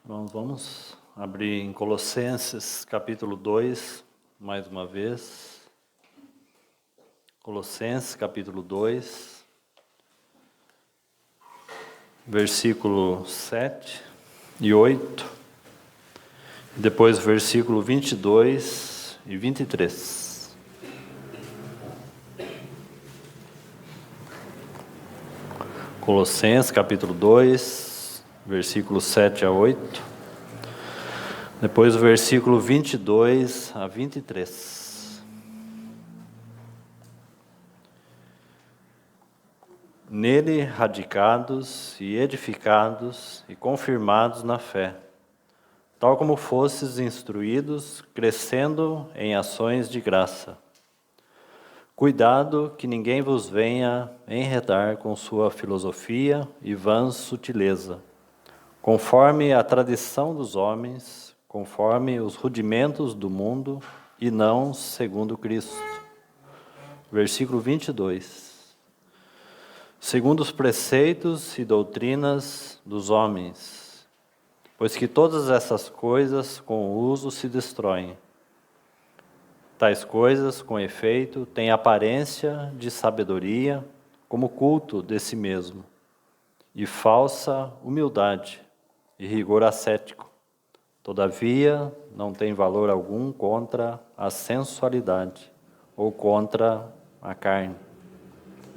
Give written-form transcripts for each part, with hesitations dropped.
Vamos abrir em Colossenses capítulo 2, mais uma vez. Colossenses capítulo 2, versículo 7 e 8, e depois versículo 22 e 23. Colossenses capítulo 2, versículo 7 a 8, depois o versículo 22 a 23. Nele radicados e edificados e confirmados na fé, tal como fostes instruídos, crescendo em ações de graça. Cuidado que ninguém vos venha enredar com sua filosofia e vã sutileza, conforme a tradição dos homens, conforme os rudimentos do mundo, e não segundo Cristo. Versículo 22. Segundo os preceitos e doutrinas dos homens, pois que todas essas coisas com o uso se destroem. Tais coisas, com efeito, têm aparência de sabedoria, como culto de si mesmo, e falsa humildade e rigor ascético. Todavia, não tem valor algum contra a sensualidade ou contra a carne.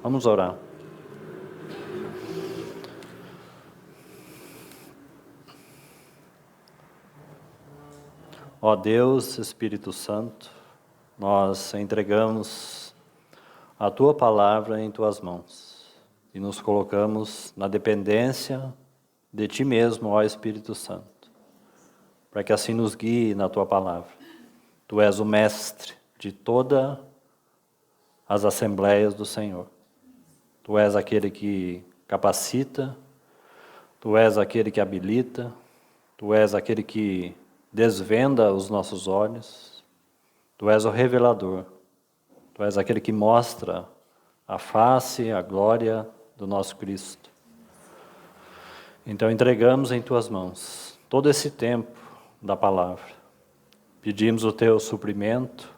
Vamos orar. Ó Deus, Espírito Santo, nós entregamos a Tua palavra em Tuas mãos e nos colocamos na dependência de Ti mesmo, ó Espírito Santo, para que assim nos guie na Tua palavra. Tu és o mestre de todas as assembleias do Senhor. Tu és aquele que capacita, Tu és aquele que habilita, Tu és aquele que desvenda os nossos olhos, Tu és o revelador, Tu és aquele que mostra a face, a glória do nosso Cristo. Então entregamos em Tuas mãos todo esse tempo da palavra. Pedimos o Teu suprimento,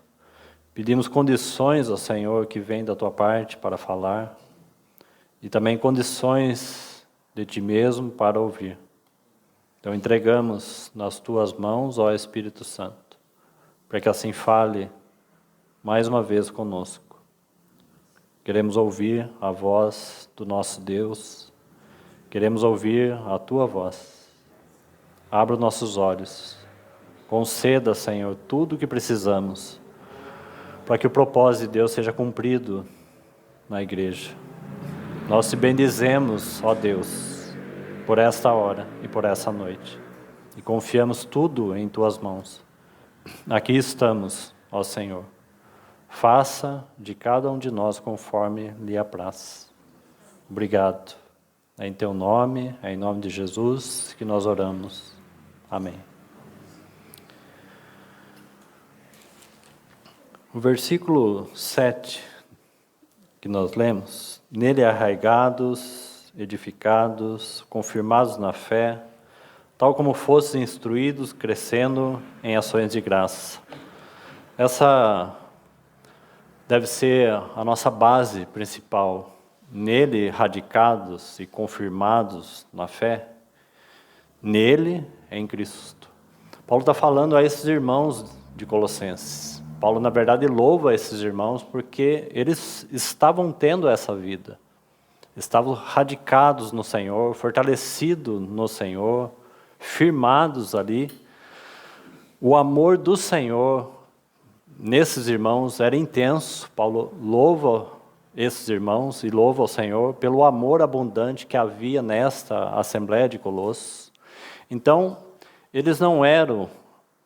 pedimos condições ao Senhor que vem da Tua parte para falar, e também condições de Ti mesmo para ouvir. Então entregamos nas Tuas mãos, ó Espírito Santo, para que assim fale mais uma vez conosco. Queremos ouvir a voz do nosso Deus, queremos ouvir a Tua voz. Abra os nossos olhos, conceda, Senhor, tudo o que precisamos, para que o propósito de Deus seja cumprido na igreja. Nós te bendizemos, ó Deus, por esta hora e por essa noite, e confiamos tudo em Tuas mãos. Aqui estamos, ó Senhor. Faça de cada um de nós conforme lhe apraz. Obrigado. É em Teu nome, é em nome de Jesus que nós oramos. Amém. O versículo 7 que nós lemos: nele arraigados, edificados, confirmados na fé, tal como fostes instruídos, crescendo em ações de graça. Essa deve ser a nossa base principal. Nele radicados e confirmados na fé, nele, em Cristo. Paulo está falando a esses irmãos de Colossenses. Paulo, na verdade, louva esses irmãos porque eles estavam tendo essa vida. Estavam radicados no Senhor, fortalecidos no Senhor, firmados ali. O amor do Senhor nesses irmãos era intenso. Paulo louva esses irmãos e louva o Senhor pelo amor abundante que havia nesta Assembleia de Colossos. Então, eles não eram,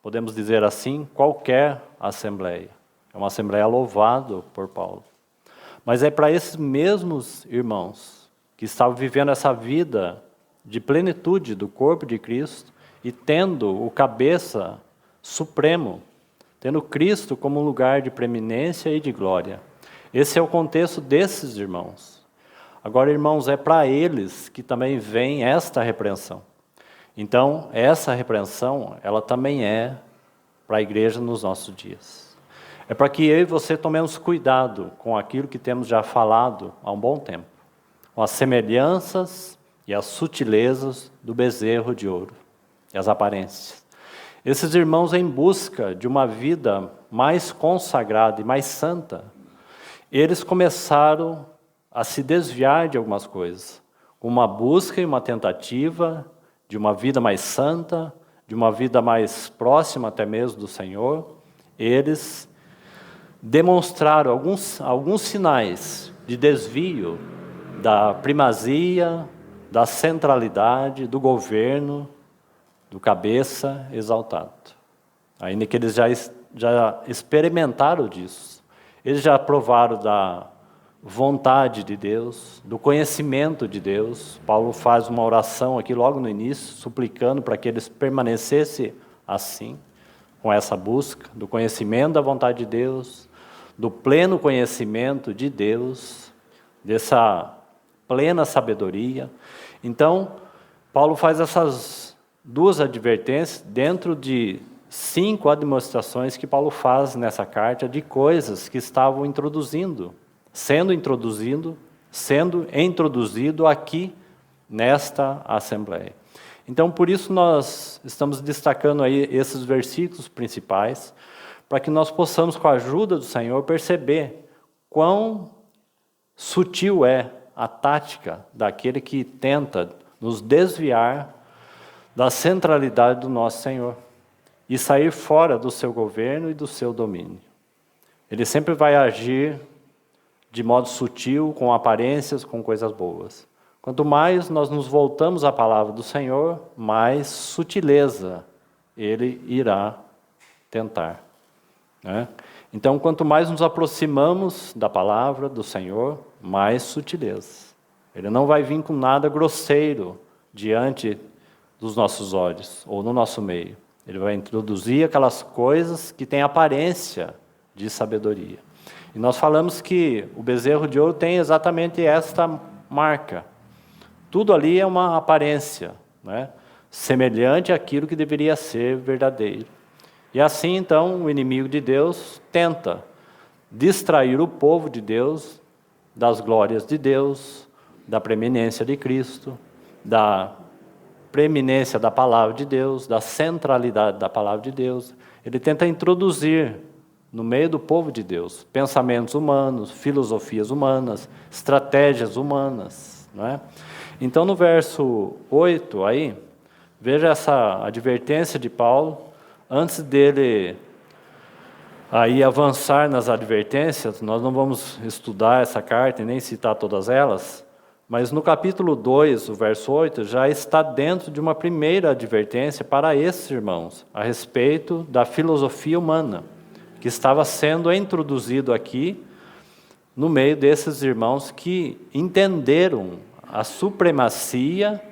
podemos dizer assim, qualquer assembleia. É uma assembleia louvada por Paulo. Mas é para esses mesmos irmãos que estavam vivendo essa vida de plenitude do corpo de Cristo e tendo o cabeça supremo, tendo Cristo como lugar de preeminência e de glória. Esse é o contexto desses irmãos. Agora, irmãos, é para eles que também vem esta repreensão. Então, essa repreensão, ela também é para a igreja nos nossos dias. É para que eu e você tomemos cuidado com aquilo que temos já falado há um bom tempo, com as semelhanças e as sutilezas do bezerro de ouro, e as aparências. Esses irmãos, em busca de uma vida mais consagrada e mais santa, eles começaram a se desviar de algumas coisas, com uma busca e uma tentativa de uma vida mais santa, de uma vida mais próxima até mesmo do Senhor. Eles demonstraram alguns sinais de desvio da primazia, da centralidade, do governo, do cabeça exaltado. Ainda que eles já experimentaram disso. Eles já provaram da vontade de Deus, do conhecimento de Deus. Paulo faz uma oração aqui logo no início, suplicando para que eles permanecessem assim, com essa busca do conhecimento da vontade de Deus, do pleno conhecimento de Deus, dessa plena sabedoria. Então, Paulo faz essas duas advertências dentro de 5 demonstrações que Paulo faz nessa carta de coisas que estavam sendo introduzido aqui nesta Assembleia. Então, por isso nós estamos destacando aí esses versículos principais, para que nós possamos, com a ajuda do Senhor, perceber quão sutil é a tática daquele que tenta nos desviar da centralidade do nosso Senhor e sair fora do seu governo e do seu domínio. Ele sempre vai agir de modo sutil, com aparências, com coisas boas. Quanto mais nós nos voltamos à palavra do Senhor, mais sutileza ele irá tentar, né? Então, quanto mais nos aproximamos da palavra do Senhor, mais sutileza. Ele não vai vir com nada grosseiro diante dos nossos olhos ou no nosso meio. Ele vai introduzir aquelas coisas que têm aparência de sabedoria. E nós falamos que o bezerro de ouro tem exatamente esta marca. Tudo ali é uma aparência, né? Semelhante àquilo que deveria ser verdadeiro. E assim, então, o inimigo de Deus tenta distrair o povo de Deus das glórias de Deus, da preeminência de Cristo, da preeminência da palavra de Deus, da centralidade da palavra de Deus. Ele tenta introduzir no meio do povo de Deus pensamentos humanos, filosofias humanas, estratégias humanas, não é? Então, no verso 8 aí, veja essa advertência de Paulo. Antes dele aí avançar nas advertências, nós não vamos estudar essa carta e nem citar todas elas, mas no capítulo 2, o verso 8, já está dentro de uma primeira advertência para esses irmãos, a respeito da filosofia humana, que estava sendo introduzido aqui no meio desses irmãos que entenderam a supremacia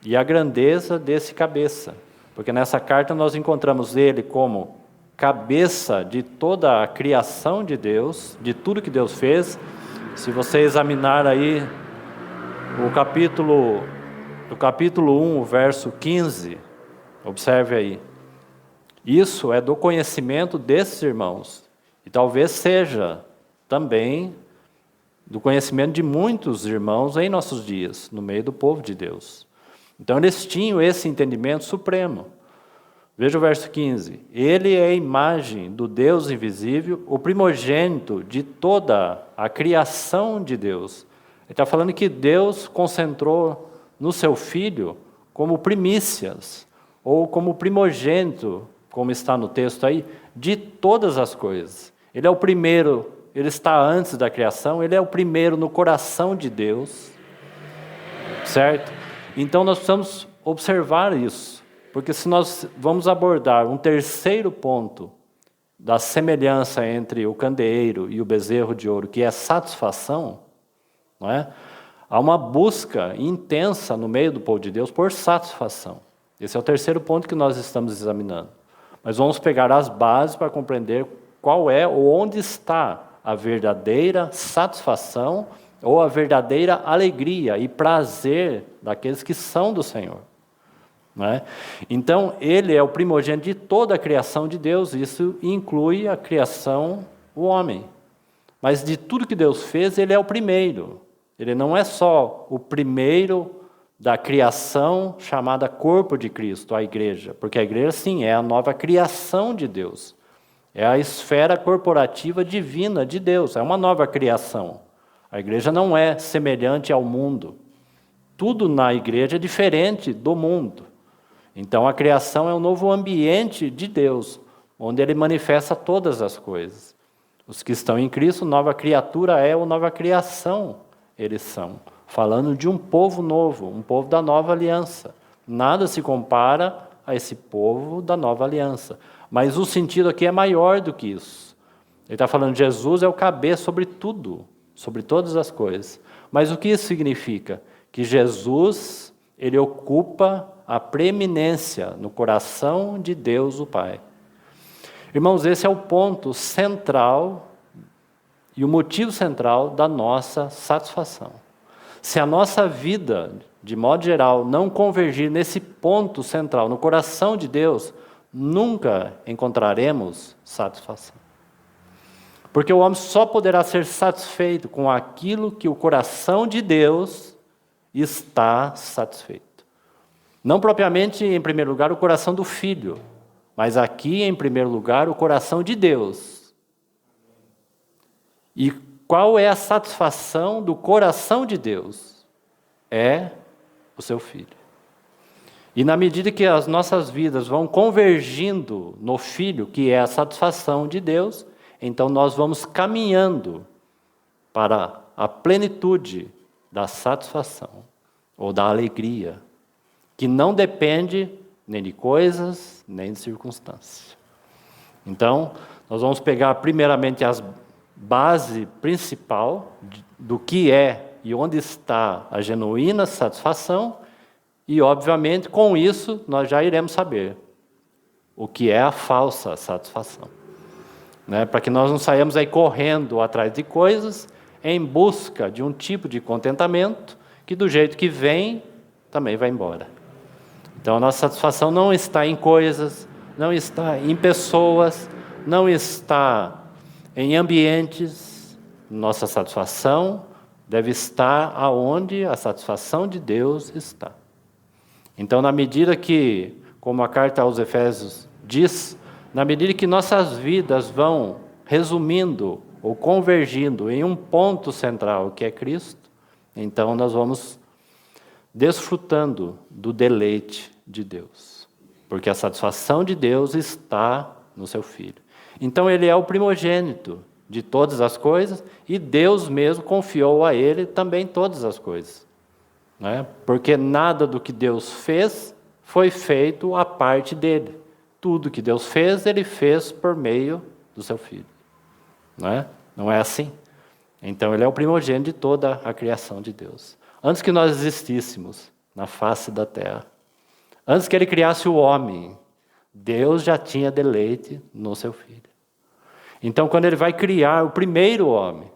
e a grandeza desse cabeça. Porque nessa carta nós encontramos ele como cabeça de toda a criação de Deus, de tudo que Deus fez. Se você examinar aí o capítulo 1, o verso 15, observe aí. Isso é do conhecimento desses irmãos. E talvez seja também do conhecimento de muitos irmãos em nossos dias, no meio do povo de Deus. Então eles tinham esse entendimento supremo. Veja o verso 15. Ele é a imagem do Deus invisível, o primogênito de toda a criação de Deus. Ele está falando que Deus concentrou no seu Filho como primícias, ou como primogênito, como está no texto aí, de todas as coisas. Ele é o primeiro, ele está antes da criação, ele é o primeiro no coração de Deus, certo? Então nós precisamos observar isso, porque se nós vamos abordar um terceiro ponto da semelhança entre o candeeiro e o bezerro de ouro, que é satisfação, não é? Há uma busca intensa no meio do povo de Deus por satisfação. Esse é o terceiro ponto que nós estamos examinando. Mas vamos pegar as bases para compreender qual é ou onde está a verdadeira satisfação ou a verdadeira alegria e prazer daqueles que são do Senhor. não é? Então, ele é o primogênito de toda a criação de Deus, isso inclui a criação, o homem. Mas de tudo que Deus fez, ele é o primeiro. Ele não é só o primeiro da criação chamada corpo de Cristo, a igreja. Porque a igreja, sim, é a nova criação de Deus. É a esfera corporativa divina de Deus, é uma nova criação. A igreja não é semelhante ao mundo. Tudo na igreja é diferente do mundo. Então a criação é um novo ambiente de Deus, onde ele manifesta todas as coisas. Os que estão em Cristo, nova criatura é ou nova criação, eles são. Falando de um povo novo, um povo da nova aliança. Nada se compara a esse povo da nova aliança. Mas o sentido aqui é maior do que isso. Ele está falando, Jesus é o cabeça sobre tudo, sobre todas as coisas. Mas o que isso significa? Que Jesus, ele ocupa a preeminência no coração de Deus o Pai. Irmãos, esse é o ponto central e o motivo central da nossa satisfação. Se a nossa vida, de modo geral, não convergir nesse ponto central, no coração de Deus, nunca encontraremos satisfação. Porque o homem só poderá ser satisfeito com aquilo que o coração de Deus está satisfeito. Não propriamente, em primeiro lugar, o coração do filho, mas aqui, em primeiro lugar, o coração de Deus. E qual é a satisfação do coração de Deus? É o seu filho. E na medida que as nossas vidas vão convergindo no filho, que é a satisfação de Deus, então nós vamos caminhando para a plenitude da satisfação, ou da alegria, que não depende nem de coisas, nem de circunstâncias. Então, nós vamos pegar primeiramente a base principal do que é e onde está a genuína satisfação, e, obviamente, com isso, nós já iremos saber o que é a falsa satisfação. Né? Para que nós não saiamos aí correndo atrás de coisas em busca de um tipo de contentamento que, do jeito que vem, também vai embora. Então, a nossa satisfação não está em coisas, não está em pessoas, não está em ambientes. Nossa satisfação deve estar aonde a satisfação de Deus está. Então, na medida que, como a carta aos Efésios diz, na medida que nossas vidas vão resumindo ou convergindo em um ponto central, que é Cristo, então nós vamos desfrutando do deleite de Deus. Porque a satisfação de Deus está no seu Filho. Então ele é o primogênito de todas as coisas e Deus mesmo confiou a ele também todas as coisas. Né? Porque nada do que Deus fez foi feito à parte dele. Tudo que Deus fez, ele fez por meio do seu Filho. Não é assim? Então ele é o primogênito de toda a criação de Deus. Antes que nós existíssemos na face da terra, antes que ele criasse o homem, Deus já tinha deleite no seu Filho. Então quando ele vai criar o primeiro homem,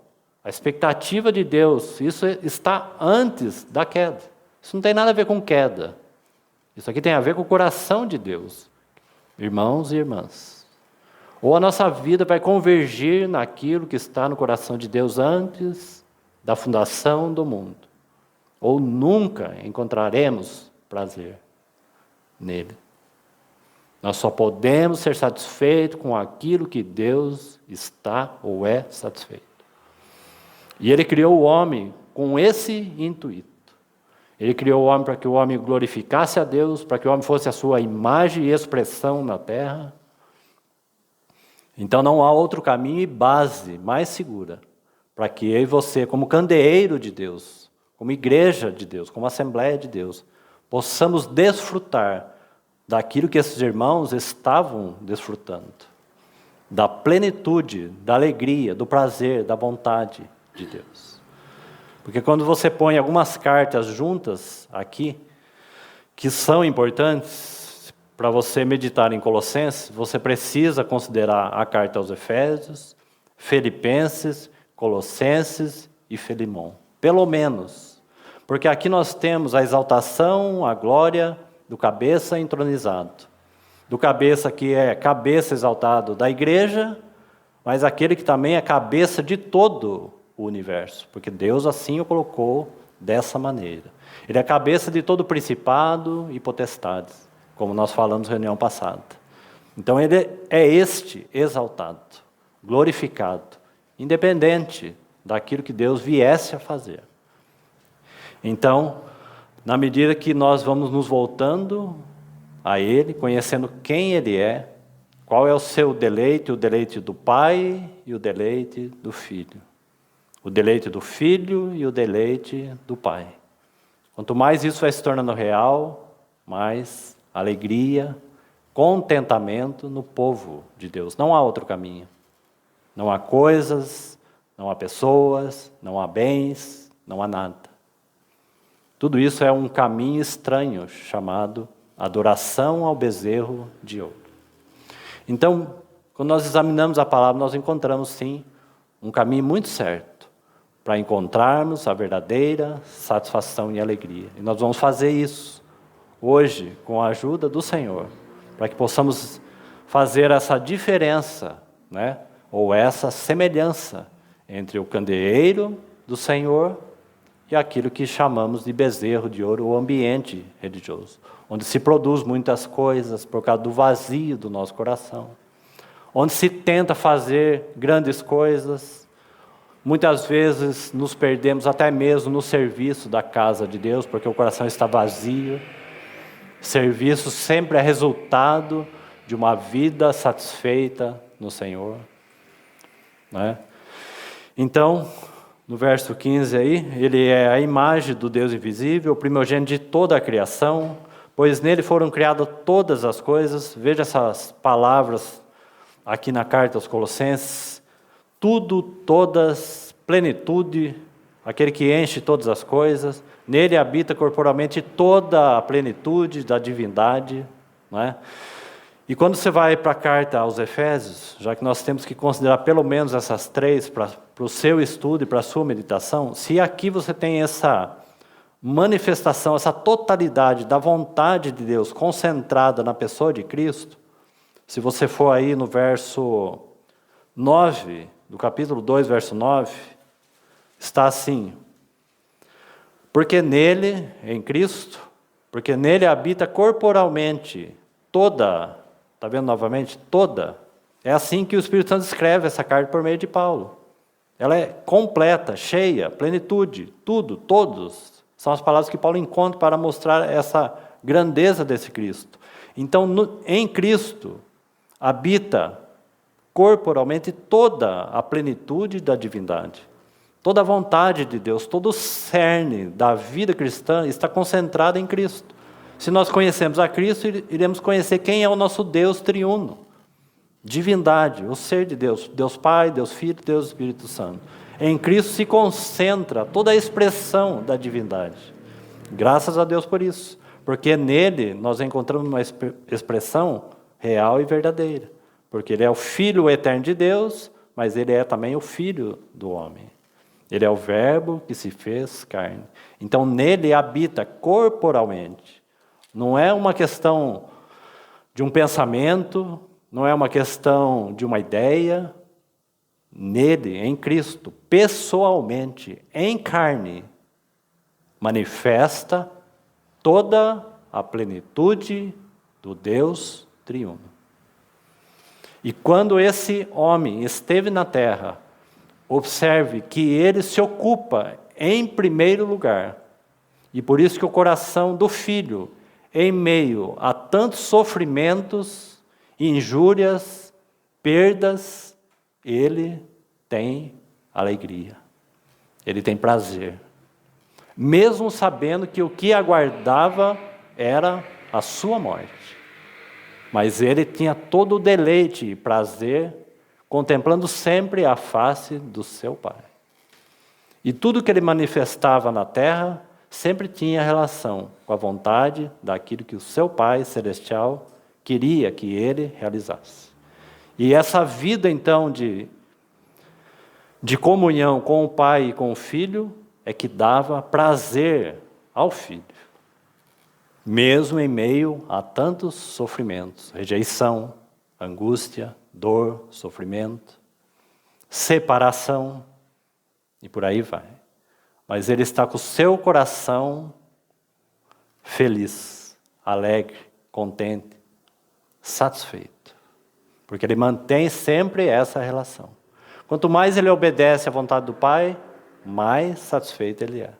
a expectativa de Deus, isso está antes da queda. Isso não tem nada a ver com queda. Isso aqui tem a ver com o coração de Deus. Irmãos e irmãs. Ou a nossa vida vai convergir naquilo que está no coração de Deus antes da fundação do mundo. Ou nunca encontraremos prazer nele. Nós só podemos ser satisfeitos com aquilo que Deus está ou é satisfeito. E ele criou o homem com esse intuito. Ele criou o homem para que o homem glorificasse a Deus, para que o homem fosse a sua imagem e expressão na terra. Então não há outro caminho e base mais segura para que eu e você, como candeeiro de Deus, como igreja de Deus, como assembleia de Deus, possamos desfrutar daquilo que esses irmãos estavam desfrutando, da plenitude, da alegria, do prazer, da vontade de Deus. Porque quando você põe algumas cartas juntas aqui, que são importantes para você meditar em Colossenses, você precisa considerar a carta aos Efésios, Filipenses, Colossenses e Filemão. Pelo menos. Porque aqui nós temos a exaltação, a glória do cabeça entronizado. Do cabeça que é cabeça exaltado da igreja, mas aquele que também é cabeça de todo o universo, porque Deus assim o colocou dessa maneira. Ele é cabeça de todo principado e potestades, como nós falamos na reunião passada. Então ele é este exaltado, glorificado, independente daquilo que Deus viesse a fazer. Então, na medida que nós vamos nos voltando a Ele, conhecendo quem Ele é, qual é o seu deleite, o deleite do Pai e o deleite do Filho. O deleite do Filho e o deleite do Pai. Quanto mais isso vai se tornando real, mais alegria, contentamento no povo de Deus. Não há outro caminho. Não há coisas, não há pessoas, não há bens, não há nada. Tudo isso é um caminho estranho chamado adoração ao bezerro de ouro. Então, quando nós examinamos a palavra, nós encontramos sim um caminho muito certo para encontrarmos a verdadeira satisfação e alegria. E nós vamos fazer isso hoje com a ajuda do Senhor, para que possamos fazer essa diferença, né? Ou essa semelhança entre o candeeiro do Senhor e aquilo que chamamos de bezerro de ouro, o ambiente religioso, onde se produz muitas coisas por causa do vazio do nosso coração, onde se tenta fazer grandes coisas. Muitas vezes nos perdemos até mesmo no serviço da casa de Deus, porque o coração está vazio. Serviço sempre é resultado de uma vida satisfeita no Senhor, né? Então, no verso 15 aí, ele é a imagem do Deus invisível, o primogênito de toda a criação, pois nele foram criadas todas as coisas. Veja essas palavras aqui na carta aos Colossenses. Tudo, todas, plenitude, aquele que enche todas as coisas. Nele habita corporalmente toda a plenitude da divindade, não é? E quando você vai para a carta aos Efésios, já que nós temos que considerar pelo menos essas três para o seu estudo e para a sua meditação, se aqui você tem essa manifestação, essa totalidade da vontade de Deus concentrada na pessoa de Cristo, se você for aí no verso 9, do capítulo 2, verso 9, está assim: porque nele, em Cristo, porque nele habita corporalmente toda. Está vendo novamente? Toda. É assim que o Espírito Santo escreve essa carta por meio de Paulo. Ela é completa, cheia, plenitude, tudo, todos. São as palavras que Paulo encontra para mostrar essa grandeza desse Cristo. Então, em Cristo, habita corporalmente toda a plenitude da divindade. Toda a vontade de Deus, todo o cerne da vida cristã está concentrado em Cristo. Se nós conhecemos a Cristo, iremos conhecer quem é o nosso Deus triuno. Divindade, o ser de Deus, Deus Pai, Deus Filho, Deus Espírito Santo. Em Cristo se concentra toda a expressão da divindade. Graças a Deus por isso, porque nele nós encontramos uma expressão real e verdadeira. Porque ele é o Filho eterno de Deus, mas ele é também o Filho do homem. Ele é o Verbo que se fez carne. Então nele habita corporalmente. Não é uma questão de um pensamento, não é uma questão de uma ideia. Nele, em Cristo, pessoalmente, em carne, manifesta toda a plenitude do Deus triuno. E quando esse homem esteve na terra, observe que ele se ocupa em primeiro lugar. E por isso que o coração do Filho, em meio a tantos sofrimentos, injúrias, perdas, ele tem alegria, ele tem prazer. Mesmo sabendo que o que aguardava era a sua morte. Mas ele tinha todo o deleite e prazer, contemplando sempre a face do seu Pai. E tudo que ele manifestava na terra sempre tinha relação com a vontade daquilo que o seu Pai Celestial queria que ele realizasse. E essa vida, então, de comunhão com o Pai e com o Filho, é que dava prazer ao Filho. mesmo em meio a tantos sofrimentos, rejeição, angústia, dor, sofrimento, separação, e por aí vai. Mas Ele está com o seu coração feliz, alegre, contente, satisfeito. Porque Ele mantém sempre essa relação. Quanto mais Ele obedece à vontade do Pai, mais satisfeito Ele é.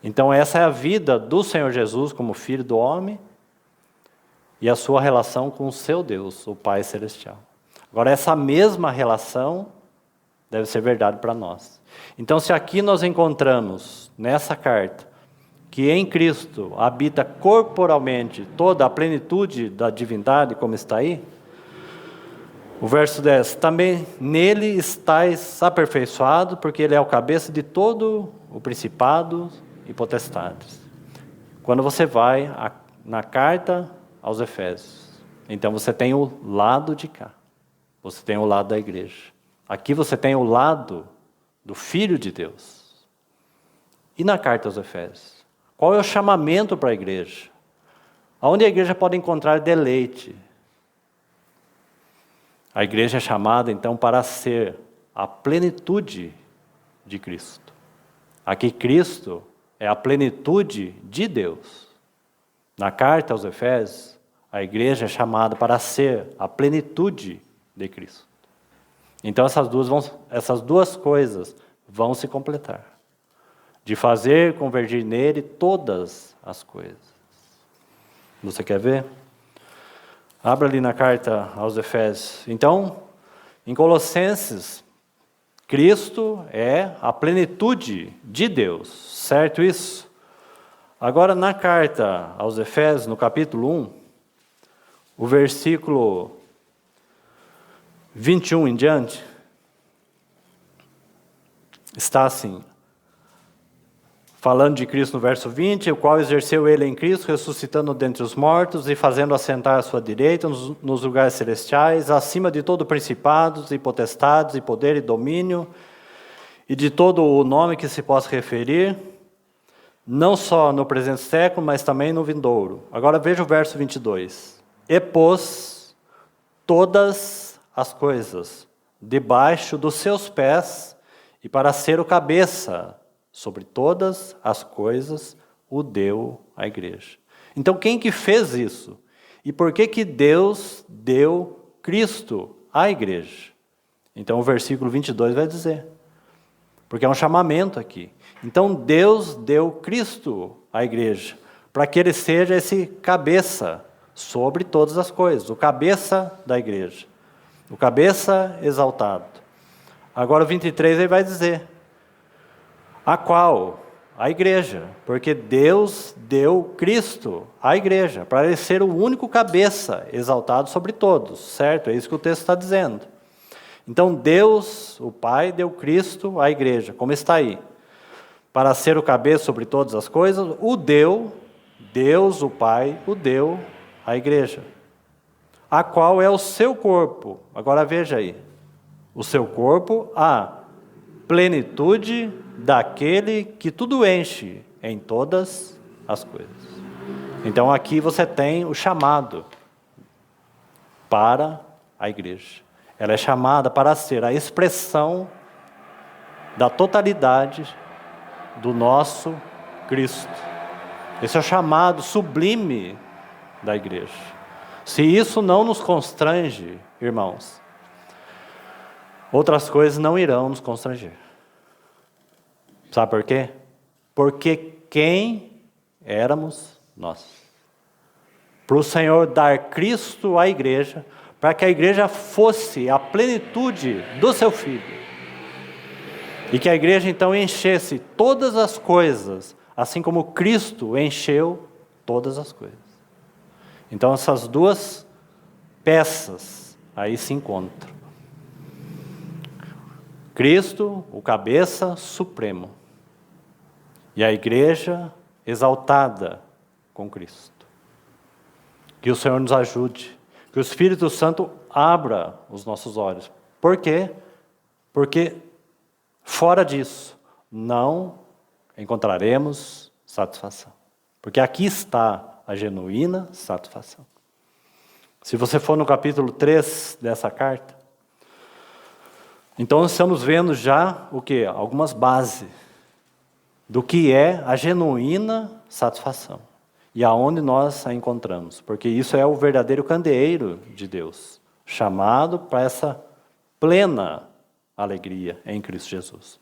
Então essa é a vida do Senhor Jesus como Filho do homem e a sua relação com o seu Deus, o Pai Celestial. Agora essa mesma relação deve ser verdade para nós. Então se aqui nós encontramos nessa carta que em Cristo habita corporalmente toda a plenitude da divindade, como está aí, o verso 10, também nele estáis aperfeiçoado, porque ele é o cabeça de todo o principado e potestades. Quando você vai na carta aos Efésios, então você tem o lado de cá, você tem o lado da igreja. Aqui você tem o lado do Filho de Deus. E na carta aos Efésios? Qual é o chamamento para a igreja? Onde a igreja pode encontrar deleite? A igreja é chamada, então, para ser a plenitude de Cristo. Aqui, Cristo é a plenitude de Deus. Na carta aos Efésios, a igreja é chamada para ser a plenitude de Cristo. Então, essas duas coisas vão se completar. De fazer convergir nele todas as coisas. Você quer ver? Abra ali na carta aos Efésios. Então, em Colossenses, Cristo é a plenitude de Deus, certo isso? Agora, na carta aos Efésios, no capítulo 1, o versículo 21 em diante, está assim. Falando de Cristo no verso 20, o qual exerceu ele em Cristo, ressuscitando dentre os mortos e fazendo assentar à sua direita nos lugares celestiais, acima de todo principados e potestades e poder e domínio, e de todo o nome que se possa referir, não só no presente século, mas também no vindouro. Agora veja o verso 22. E pôs todas as coisas debaixo dos seus pés, e para ser o cabeça sobre todas as coisas, o deu à igreja. Então, quem que fez isso? E por que Deus deu Cristo à igreja? Então, o versículo 22 vai dizer. Porque é um chamamento aqui. Então, Deus deu Cristo à igreja, para que Ele seja esse cabeça sobre todas as coisas, o cabeça da igreja, o cabeça exaltado. Agora, o 23 ele vai dizer, a qual? A igreja, porque Deus deu Cristo à igreja, para Ele ser o único cabeça exaltado sobre todos, certo? É isso que o texto está dizendo. Então Deus, o Pai, deu Cristo à igreja, como está aí. Para ser o cabeça sobre todas as coisas, o deu, Deus, o Pai, o deu à igreja. A qual é o seu corpo. Agora veja aí. O seu corpo, a plenitude daquele que tudo enche em todas as coisas. Então aqui você tem o chamado para a igreja. Ela é chamada para ser a expressão da totalidade do nosso Cristo. Esse é o chamado sublime da igreja. Se isso não nos constrange, irmãos, outras coisas não irão nos constranger. Sabe por quê? Porque quem éramos nós? Para o Senhor dar Cristo à igreja, para que a igreja fosse a plenitude do seu Filho. E que a igreja então enchesse todas as coisas, assim como Cristo encheu todas as coisas. Então essas duas peças aí se encontram. Cristo, o cabeça supremo. E a igreja exaltada com Cristo. Que o Senhor nos ajude. Que o Espírito Santo abra os nossos olhos. Por quê? Porque fora disso, não encontraremos satisfação. Porque aqui está a genuína satisfação. Se você for no capítulo 3 dessa carta, então nós estamos vendo já o quê? Algumas bases do que é a genuína satisfação. E aonde nós a encontramos. Porque isso é o verdadeiro candeeiro de Deus, chamado para essa plena alegria em Cristo Jesus.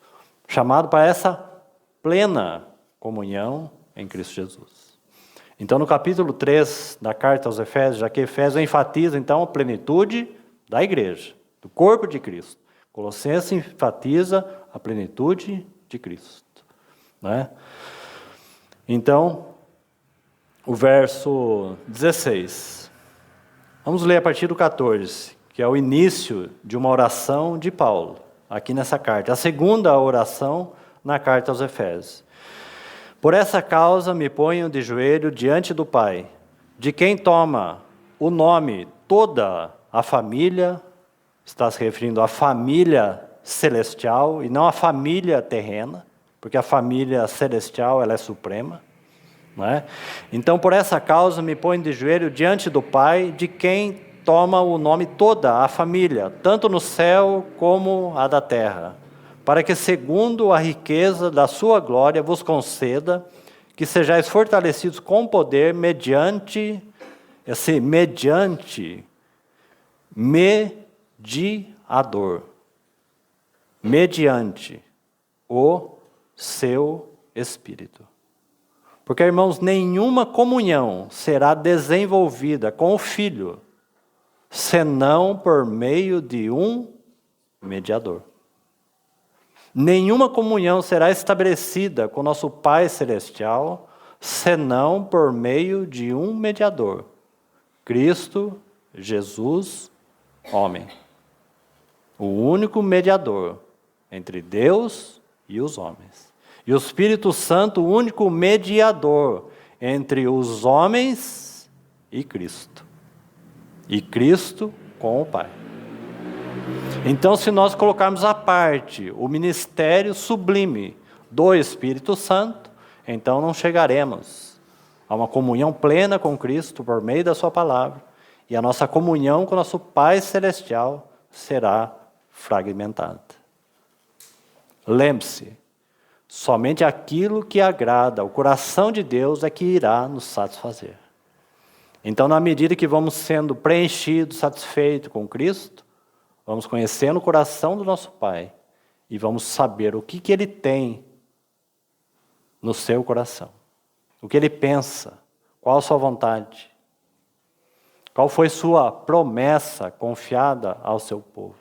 Chamado para essa plena comunhão em Cristo Jesus. Então, no capítulo 3 da carta aos Efésios, já que Efésios enfatiza, então, a plenitude da igreja, do corpo de Cristo. Colossenses enfatiza a plenitude de Cristo. Né? Então, o verso 16. Vamos ler a partir do 14, que é o início de uma oração de Paulo, aqui nessa carta. A segunda oração na carta aos Efésios. Por essa causa me ponho de joelho diante do Pai, de quem toma o nome toda a família, está se referindo à família celestial e não à família terrena, porque a família celestial ela é suprema. Não é? Então, por essa causa me ponho de joelho diante do Pai, de quem toma o nome toda a família, tanto no céu como a da terra, para que, segundo a riqueza da sua glória, vos conceda que sejais fortalecidos com poder mediante o seu Espírito. Porque, irmãos, nenhuma comunhão será desenvolvida com o Filho, senão por meio de um mediador. Nenhuma comunhão será estabelecida com nosso Pai Celestial, senão por meio de um mediador, Cristo Jesus, homem. O único mediador entre Deus e os homens. E o Espírito Santo, o único mediador entre os homens e Cristo. E Cristo com o Pai. Então, se nós colocarmos à parte o ministério sublime do Espírito Santo, então não chegaremos a uma comunhão plena com Cristo por meio da sua palavra, e a nossa comunhão com o nosso Pai Celestial será fragmentada. Lembre-se, somente aquilo que agrada ao coração de Deus é que irá nos satisfazer. Então, na medida que vamos sendo preenchidos, satisfeitos com Cristo, vamos conhecendo o coração do nosso Pai e vamos saber o que Ele tem no seu coração. O que Ele pensa, qual a sua vontade, qual foi sua promessa confiada ao seu povo.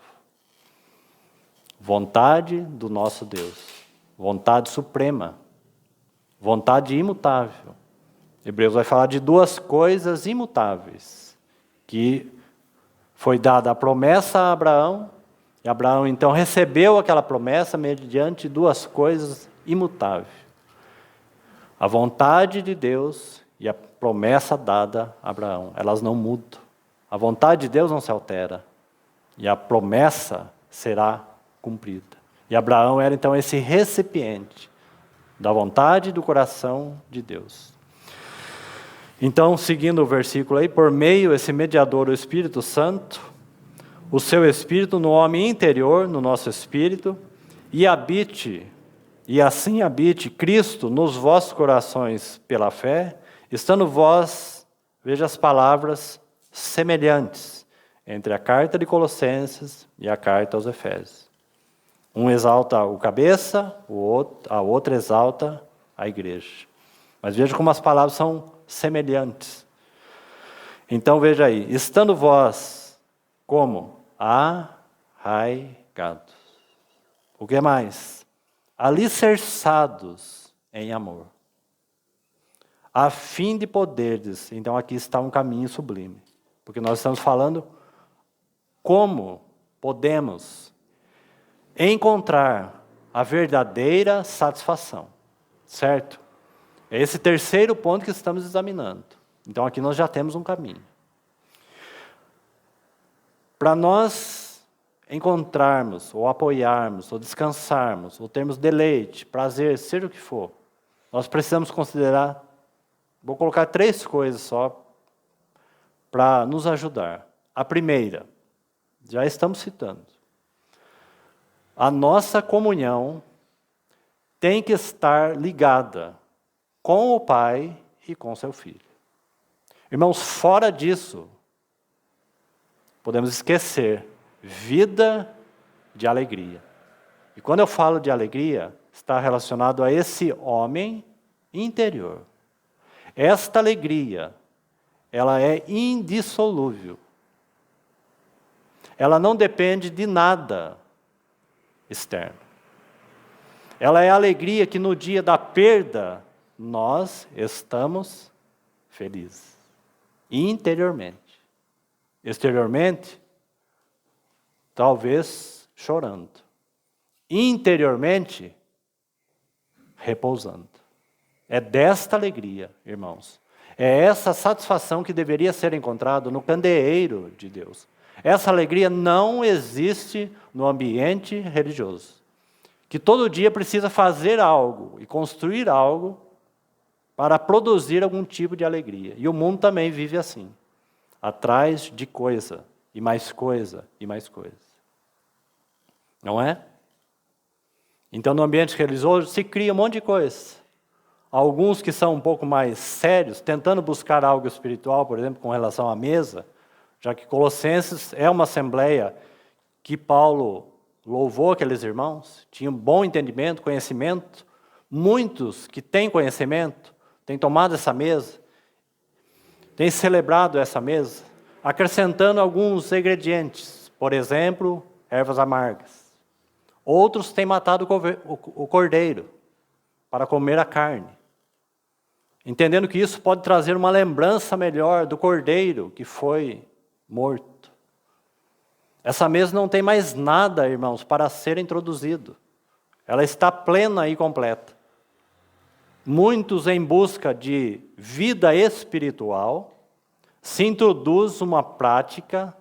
Vontade do nosso Deus. Vontade suprema, vontade imutável. Hebreus vai falar de duas coisas imutáveis, que foi dada a promessa a Abraão, e Abraão então recebeu aquela promessa mediante duas coisas imutáveis. A vontade de Deus e a promessa dada a Abraão, elas não mudam. A vontade de Deus não se altera, e a promessa será cumprida. E Abraão era então esse recipiente da vontade do coração de Deus. Então, seguindo o versículo aí, por meio esse mediador, o Espírito Santo, o seu Espírito no homem interior, no nosso espírito, e assim habite Cristo nos vossos corações pela fé, estando vós, veja as palavras semelhantes entre a carta de Colossenses e a carta aos Efésios. Um exalta o cabeça, a outra exalta a igreja. Mas veja como as palavras são semelhantes. Então veja aí, estando vós como arraigados. O que mais? Alicerçados em amor. A fim de poderdes, então aqui está um caminho sublime. Porque nós estamos falando como podemos encontrar a verdadeira satisfação, certo? É esse terceiro ponto que estamos examinando. Então aqui nós já temos um caminho. Para nós encontrarmos, ou apoiarmos, ou descansarmos, ou termos deleite, prazer, seja o que for, nós precisamos considerar Vou colocar 3 coisas só para nos ajudar. A primeira, já estamos citando. A nossa comunhão tem que estar ligada com o Pai e com seu Filho. Irmãos, fora disso, podemos esquecer vida de alegria. E quando eu falo de alegria, está relacionado a esse homem interior. Esta alegria, ela é indissolúvel. Ela não depende de nada externo. Ela é a alegria que no dia da perda, nós estamos felizes. Interiormente. Exteriormente, talvez chorando. Interiormente, repousando. É desta alegria, irmãos. É essa satisfação que deveria ser encontrada no candeeiro de Deus. Essa alegria não existe no ambiente religioso, que todo dia precisa fazer algo e construir algo para produzir algum tipo de alegria. E o mundo também vive assim, atrás de coisa, e mais coisa, e mais coisa. Não é? Então, no ambiente religioso se cria um monte de coisa. Alguns que são um pouco mais sérios, tentando buscar algo espiritual, por exemplo, com relação à mesa, já que Colossenses é uma assembleia que Paulo louvou aqueles irmãos, tinham bom entendimento, conhecimento. Muitos que têm conhecimento têm tomado essa mesa, têm celebrado essa mesa, acrescentando alguns ingredientes, por exemplo, ervas amargas. Outros têm matado o cordeiro para comer a carne, entendendo que isso pode trazer uma lembrança melhor do cordeiro que foi morto. Essa mesa não tem mais nada, irmãos, para ser introduzido. Ela está plena e completa. Muitos, em busca de vida espiritual, se introduz uma prática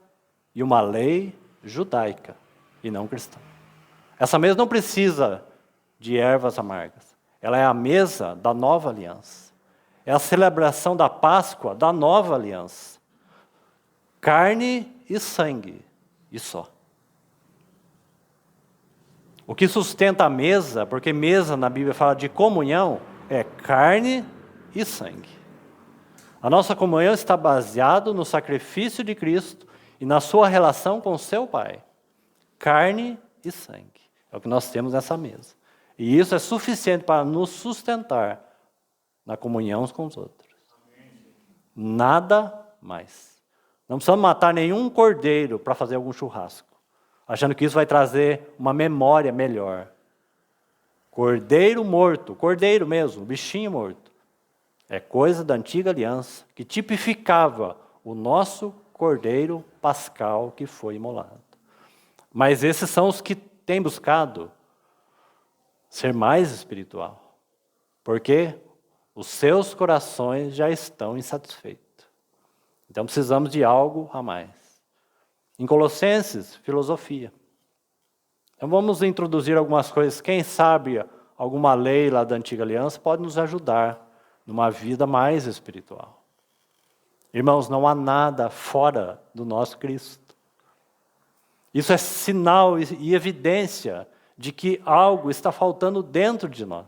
e uma lei judaica e não cristã. Essa mesa não precisa de ervas amargas. Ela é a mesa da nova aliança. É a celebração da Páscoa da nova aliança. Carne e sangue, e só. O que sustenta a mesa, porque mesa na Bíblia fala de comunhão, é carne e sangue. A nossa comunhão está baseada no sacrifício de Cristo e na sua relação com seu Pai. Carne e sangue. É o que nós temos nessa mesa. E isso é suficiente para nos sustentar na comunhão uns com os outros. Nada mais. Não precisamos matar nenhum cordeiro para fazer algum churrasco, achando que isso vai trazer uma memória melhor. Cordeiro morto, cordeiro mesmo, bichinho morto, é coisa da antiga aliança que tipificava o nosso cordeiro pascal que foi imolado. Mas esses são os que têm buscado ser mais espiritual, porque os seus corações já estão insatisfeitos. Então precisamos de algo a mais. Em Colossenses, filosofia. Então vamos introduzir algumas coisas. Quem sabe alguma lei lá da antiga aliança pode nos ajudar numa vida mais espiritual. Irmãos, não há nada fora do nosso Cristo. Isso é sinal e evidência de que algo está faltando dentro de nós.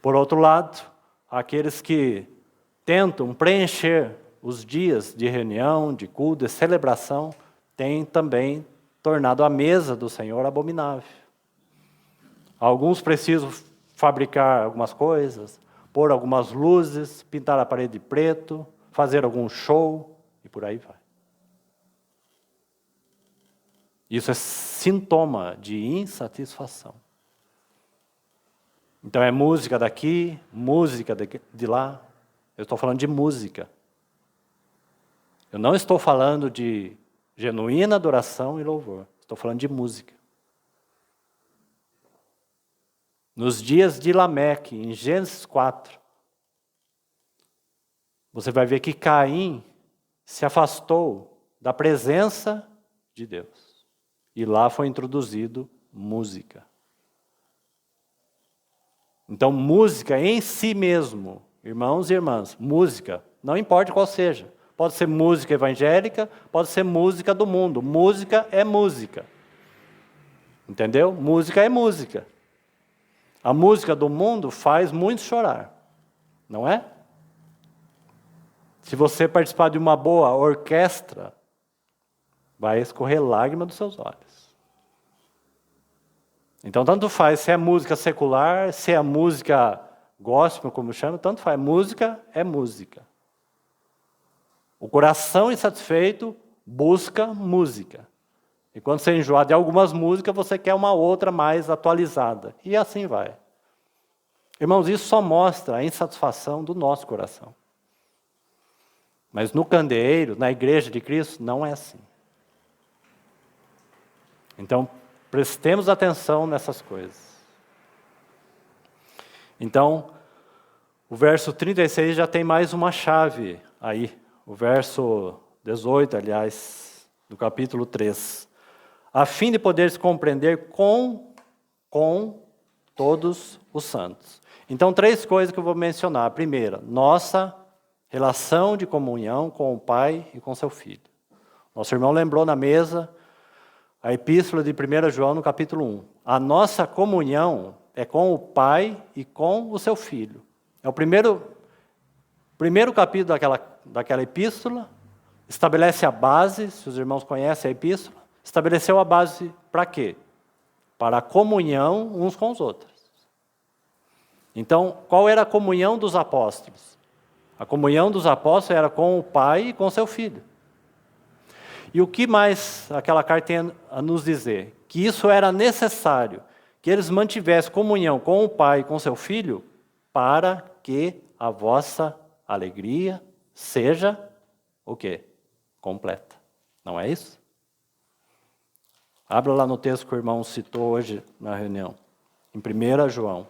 Por outro lado, aqueles que tentam preencher os dias de reunião, de culto, de celebração, têm também tornado a mesa do Senhor abominável. Alguns precisam fabricar algumas coisas, pôr algumas luzes, pintar a parede de preto, fazer algum show e por aí vai. Isso é sintoma de insatisfação. Então é música daqui, música de lá. Eu estou falando de música. Eu não estou falando de genuína adoração e louvor. Estou falando de música. Nos dias de Lameque, em Gênesis 4, você vai ver que Caim se afastou da presença de Deus. E lá foi introduzido música. Então, música em si mesmo, irmãos e irmãs, música, não importa qual seja. Pode ser música evangélica, pode ser música do mundo. Música é música. Entendeu? Música é música. A música do mundo faz muito chorar, não é? Se você participar de uma boa orquestra, vai escorrer lágrima dos seus olhos. Então, tanto faz se é música secular, se é música gospel, como chama, tanto faz. Música é música. O coração insatisfeito busca música. E quando você enjoar de algumas músicas, você quer uma outra mais atualizada. E assim vai. Irmãos, isso só mostra a insatisfação do nosso coração. Mas no candeeiro, na igreja de Cristo, não é assim. Então, prestemos atenção nessas coisas. Então, o verso 36 já tem mais uma chave aí. O verso 18, aliás, do capítulo 3. A fim de poderes compreender com todos os santos. Então, 3 coisas que eu vou mencionar. A primeira, nossa relação de comunhão com o Pai e com seu Filho. Nosso irmão lembrou na mesa a epístola de 1 João no capítulo 1. A nossa comunhão é com o Pai e com o seu Filho. É o primeiro capítulo daquela epístola, estabelece a base, se os irmãos conhecem a epístola, estabeleceu a base para quê? Para a comunhão uns com os outros. Então, qual era a comunhão dos apóstolos? A comunhão dos apóstolos era com o Pai e com seu Filho. E o que mais aquela carta tem a nos dizer? Que isso era necessário, que eles mantivessem comunhão com o Pai e com seu Filho, para que a vossa alegria seja o quê? Completa. Não é isso? Abra lá no texto que o irmão citou hoje na reunião, em 1 João.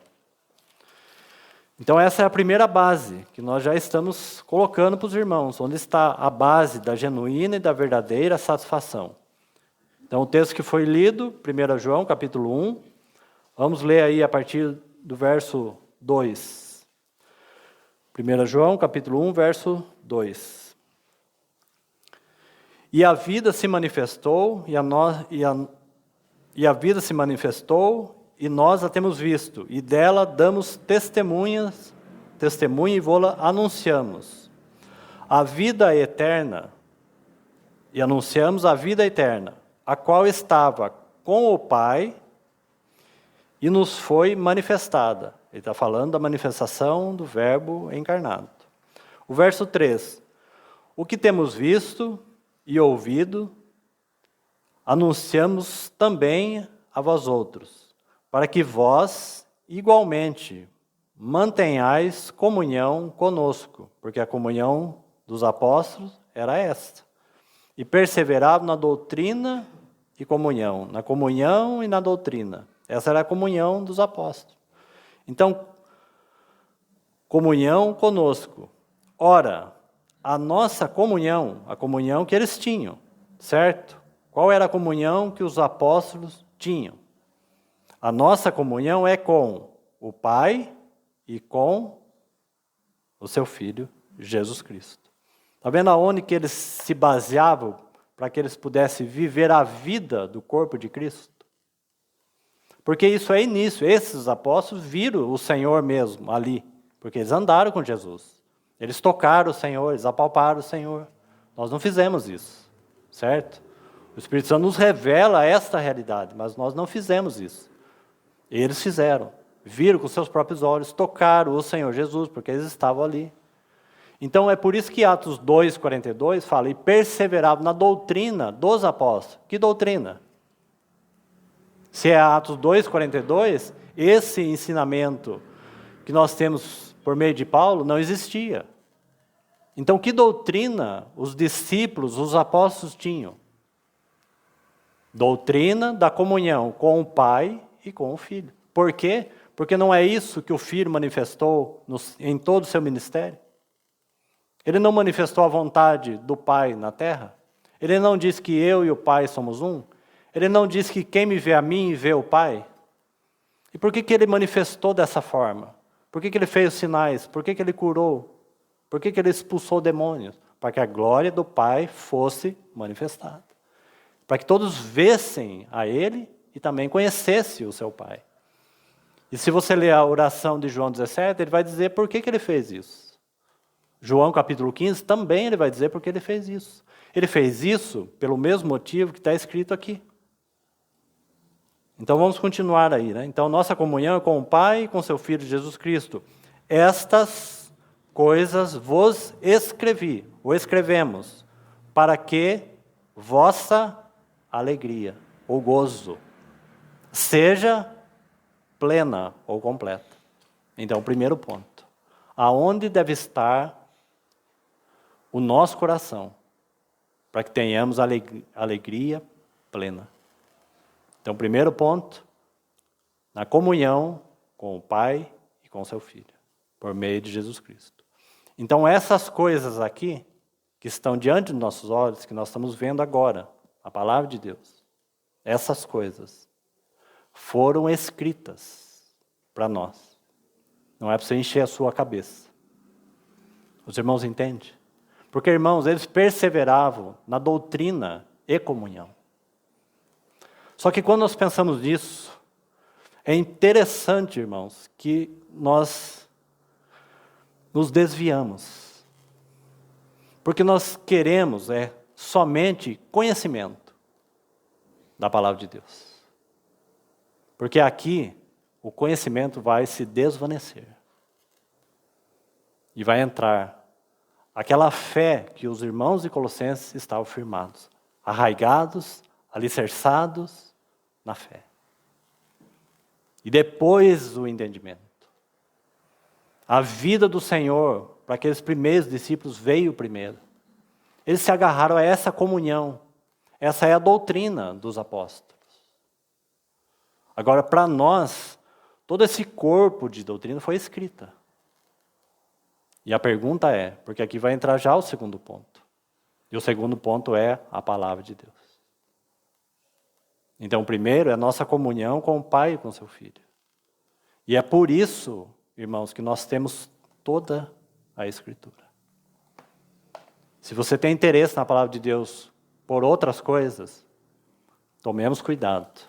Então essa é a primeira base que nós já estamos colocando para os irmãos, onde está a base da genuína e da verdadeira satisfação. Então o texto que foi lido, 1 João, capítulo 1, vamos ler aí a partir do verso 2. 1 João, capítulo 1, verso 2. E a vida se manifestou, e a vida se manifestou, e nós a temos visto, e dela damos testemunha e vô-la anunciamos. A vida eterna, e anunciamos a vida eterna, a qual estava com o Pai e nos foi manifestada. Ele está falando da manifestação do Verbo encarnado. O verso 3. O que temos visto e ouvido, anunciamos também a vós outros, para que vós, igualmente, mantenhais comunhão conosco, porque a comunhão dos apóstolos era esta. E perseveravam na doutrina e comunhão, na comunhão e na doutrina. Essa era a comunhão dos apóstolos. Então, comunhão conosco. Ora, a nossa comunhão, a comunhão que eles tinham, certo? Qual era a comunhão que os apóstolos tinham? A nossa comunhão é com o Pai e com o seu Filho, Jesus Cristo. Está vendo aonde que eles se baseavam para que eles pudessem viver a vida do corpo de Cristo? Porque isso é início. Esses apóstolos viram o Senhor mesmo ali, porque eles andaram com Jesus. Eles tocaram o Senhor, eles apalparam o Senhor. Nós não fizemos isso, certo? O Espírito Santo nos revela esta realidade, mas nós não fizemos isso. Eles fizeram, viram com seus próprios olhos, tocaram o Senhor Jesus, porque eles estavam ali. Então é por isso que Atos 2,42 fala, e perseveravam na doutrina dos apóstolos. Que doutrina? Se é Atos 2,42, esse ensinamento que nós temos por meio de Paulo não existia. Então que doutrina os discípulos, os apóstolos tinham? Doutrina da comunhão com o Pai e com o Filho. Por quê? Porque não é isso que o Filho manifestou em todo o seu ministério? Ele não manifestou a vontade do Pai na terra? Ele não disse que eu e o Pai somos um? Ele não disse que quem me vê a mim vê o Pai? E por que ele manifestou dessa forma? Por que ele fez os sinais? Por que ele curou? Por que ele expulsou demônios? Para que a glória do Pai fosse manifestada. Para que todos vissem a Ele e também conhecessem o seu Pai. E se você ler a oração de João 17, ele vai dizer por que ele fez isso. João capítulo 15 também ele vai dizer por que ele fez isso. Ele fez isso pelo mesmo motivo que está escrito aqui. Então vamos continuar aí, né? Então nossa comunhão é com o Pai e com seu Filho Jesus Cristo. Estas coisas vos escrevi, ou escrevemos, para que vossa alegria, ou gozo, seja plena ou completa. Então, primeiro ponto. Aonde deve estar o nosso coração, para que tenhamos alegria plena. Então, primeiro ponto, na comunhão com o Pai e com seu Filho, por meio de Jesus Cristo. Então, essas coisas aqui, que estão diante dos nossos olhos, que nós estamos vendo agora, a palavra de Deus, essas coisas foram escritas para nós. Não é para você encher a sua cabeça. Os irmãos entendem? Porque, irmãos, eles perseveravam na doutrina e comunhão. Só que quando nós pensamos nisso, é interessante, irmãos, que nós nos desviamos. Porque nós queremos somente conhecimento da palavra de Deus. Porque aqui o conhecimento vai se desvanecer. E vai entrar aquela fé que os irmãos de Colossenses estavam firmados, arraigados, alicerçados na fé. E depois o entendimento. A vida do Senhor, para aqueles primeiros discípulos, veio primeiro. Eles se agarraram a essa comunhão. Essa é a doutrina dos apóstolos. Agora, para nós, todo esse corpo de doutrina foi escrita. E a pergunta é, porque aqui vai entrar já o segundo ponto. E o segundo ponto é a palavra de Deus. Então, o primeiro é a nossa comunhão com o Pai e com o seu Filho. E é por isso, irmãos, que nós temos toda a Escritura. Se você tem interesse na palavra de Deus por outras coisas, tomemos cuidado.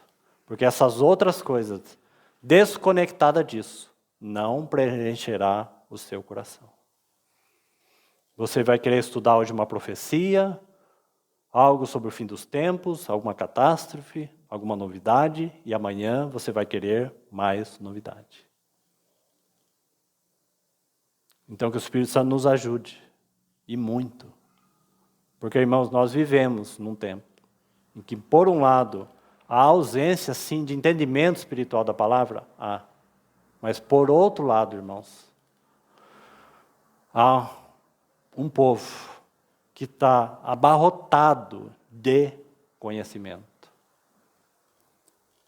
Porque essas outras coisas, desconectadas disso, não preencherá o seu coração. Você vai querer estudar hoje uma profecia, algo sobre o fim dos tempos, alguma catástrofe, alguma novidade, e amanhã você vai querer mais novidade. Então que o Espírito Santo nos ajude, e muito. Porque, irmãos, nós vivemos num tempo em que, por um lado, há ausência, sim, de entendimento espiritual da palavra, há. Mas, por outro lado, irmãos, há um povo que está abarrotado de conhecimento.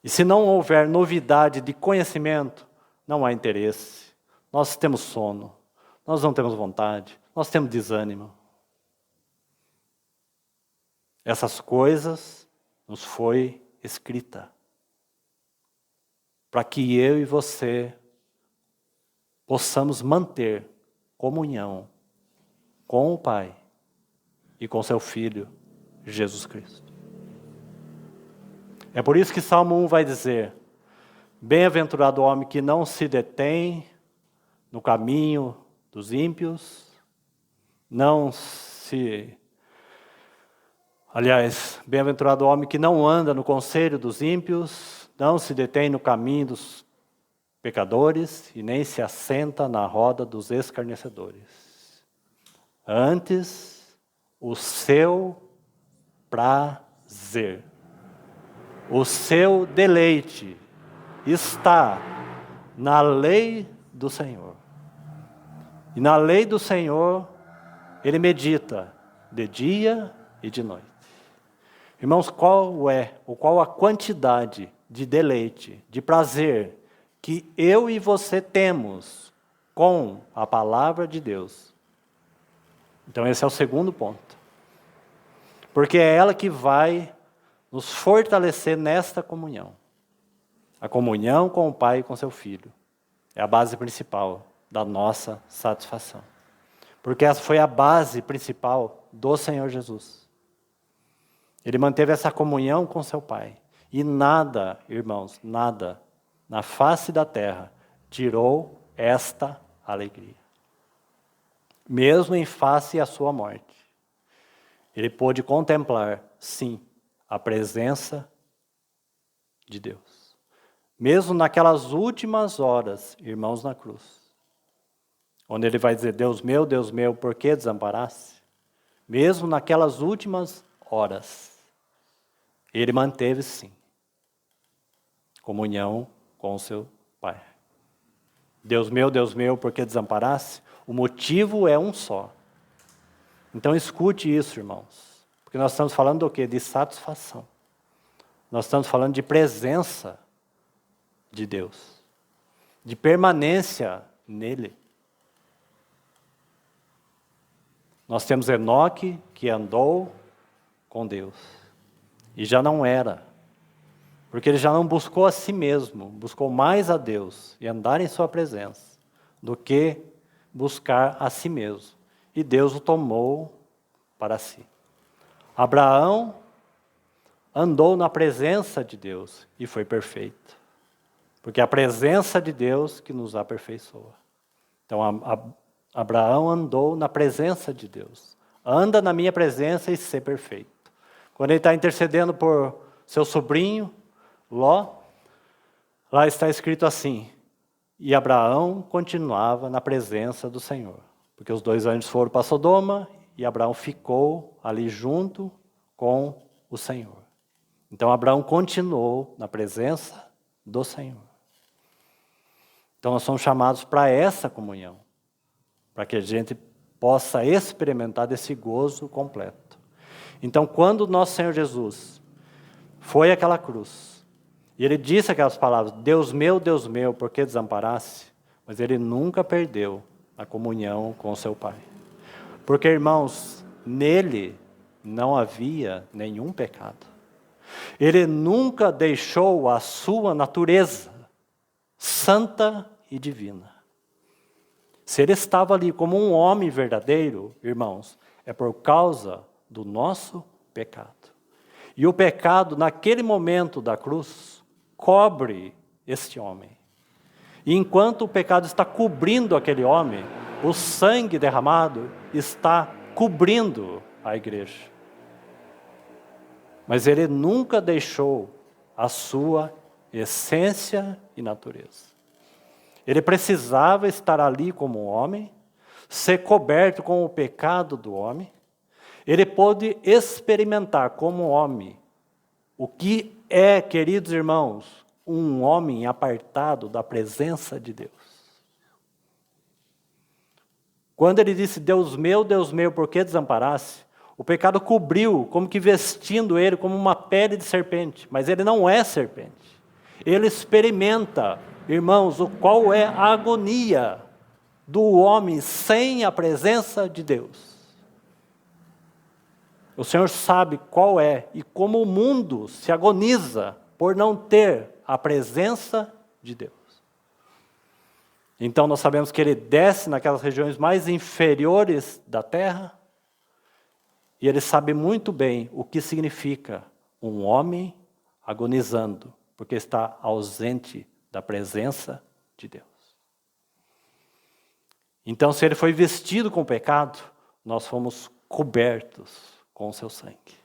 E se não houver novidade de conhecimento, não há interesse. Nós temos sono, nós não temos vontade, nós temos desânimo. Essas coisas nos foi escrita para que eu e você possamos manter comunhão com o Pai e com seu Filho, Jesus Cristo. É por isso que Salmo 1 vai dizer: bem-aventurado o homem que não se detém no caminho dos ímpios, bem-aventurado o homem que não anda no conselho dos ímpios, não se detém no caminho dos pecadores e nem se assenta na roda dos escarnecedores. Antes, o seu prazer, o seu deleite está na lei do Senhor. E na lei do Senhor, ele medita de dia e de noite. Irmãos, qual a quantidade de deleite, de prazer que eu e você temos com a palavra de Deus? Então esse é o segundo ponto. Porque é ela que vai nos fortalecer nesta comunhão. A comunhão com o Pai e com seu Filho. É a base principal da nossa satisfação. Porque essa foi a base principal do Senhor Jesus. Ele manteve essa comunhão com seu Pai. E nada, irmãos, nada, na face da terra, tirou esta alegria. Mesmo em face à sua morte, ele pôde contemplar, sim, a presença de Deus. Mesmo naquelas últimas horas, irmãos, na cruz, onde ele vai dizer, Deus meu, por que desamparaste? Mesmo naquelas últimas horas, ele manteve, sim, comunhão com o seu Pai. Deus meu, por que desamparaste? O motivo é um só. Então escute isso, irmãos. Porque nós estamos falando do quê? De satisfação. Nós estamos falando de presença de Deus. De permanência nele. Nós temos Enoque, que andou com Deus. E já não era. Porque ele já não buscou a si mesmo, buscou mais a Deus e andar em sua presença, do que buscar a si mesmo. E Deus o tomou para si. Abraão andou na presença de Deus e foi perfeito. Porque é a presença de Deus que nos aperfeiçoa. Então, Abraão andou na presença de Deus. Anda na minha presença e ser perfeito. Quando ele está intercedendo por seu sobrinho, Ló, lá está escrito assim, e Abraão continuava na presença do Senhor. Porque os 2 anjos foram para Sodoma e Abraão ficou ali junto com o Senhor. Então Abraão continuou na presença do Senhor. Então nós somos chamados para essa comunhão, para que a gente possa experimentar desse gozo completo. Então quando nosso Senhor Jesus foi àquela cruz, e ele disse aquelas palavras, Deus meu, por que desamparaste? Mas ele nunca perdeu a comunhão com seu Pai. Porque, irmãos, nele não havia nenhum pecado. Ele nunca deixou a sua natureza santa e divina. Se ele estava ali como um homem verdadeiro, irmãos, é por causa do nosso pecado. E o pecado, naquele momento da cruz, cobre este homem. E enquanto o pecado está cobrindo aquele homem, o sangue derramado está cobrindo a igreja. Mas ele nunca deixou a sua essência e natureza. Ele precisava estar ali como um homem, ser coberto com o pecado do homem. Ele pôde experimentar como homem o que é, queridos irmãos, um homem apartado da presença de Deus. Quando ele disse, Deus meu, por que desamparaste? O pecado cobriu, como que vestindo ele como uma pele de serpente. Mas ele não é serpente. Ele experimenta, irmãos, qual é a agonia do homem sem a presença de Deus. O Senhor sabe qual é e como o mundo se agoniza por não ter a presença de Deus. Então nós sabemos que ele desce naquelas regiões mais inferiores da terra e ele sabe muito bem o que significa um homem agonizando, porque está ausente da presença de Deus. Então, se ele foi vestido com pecado, nós fomos cobertos com o seu sangue.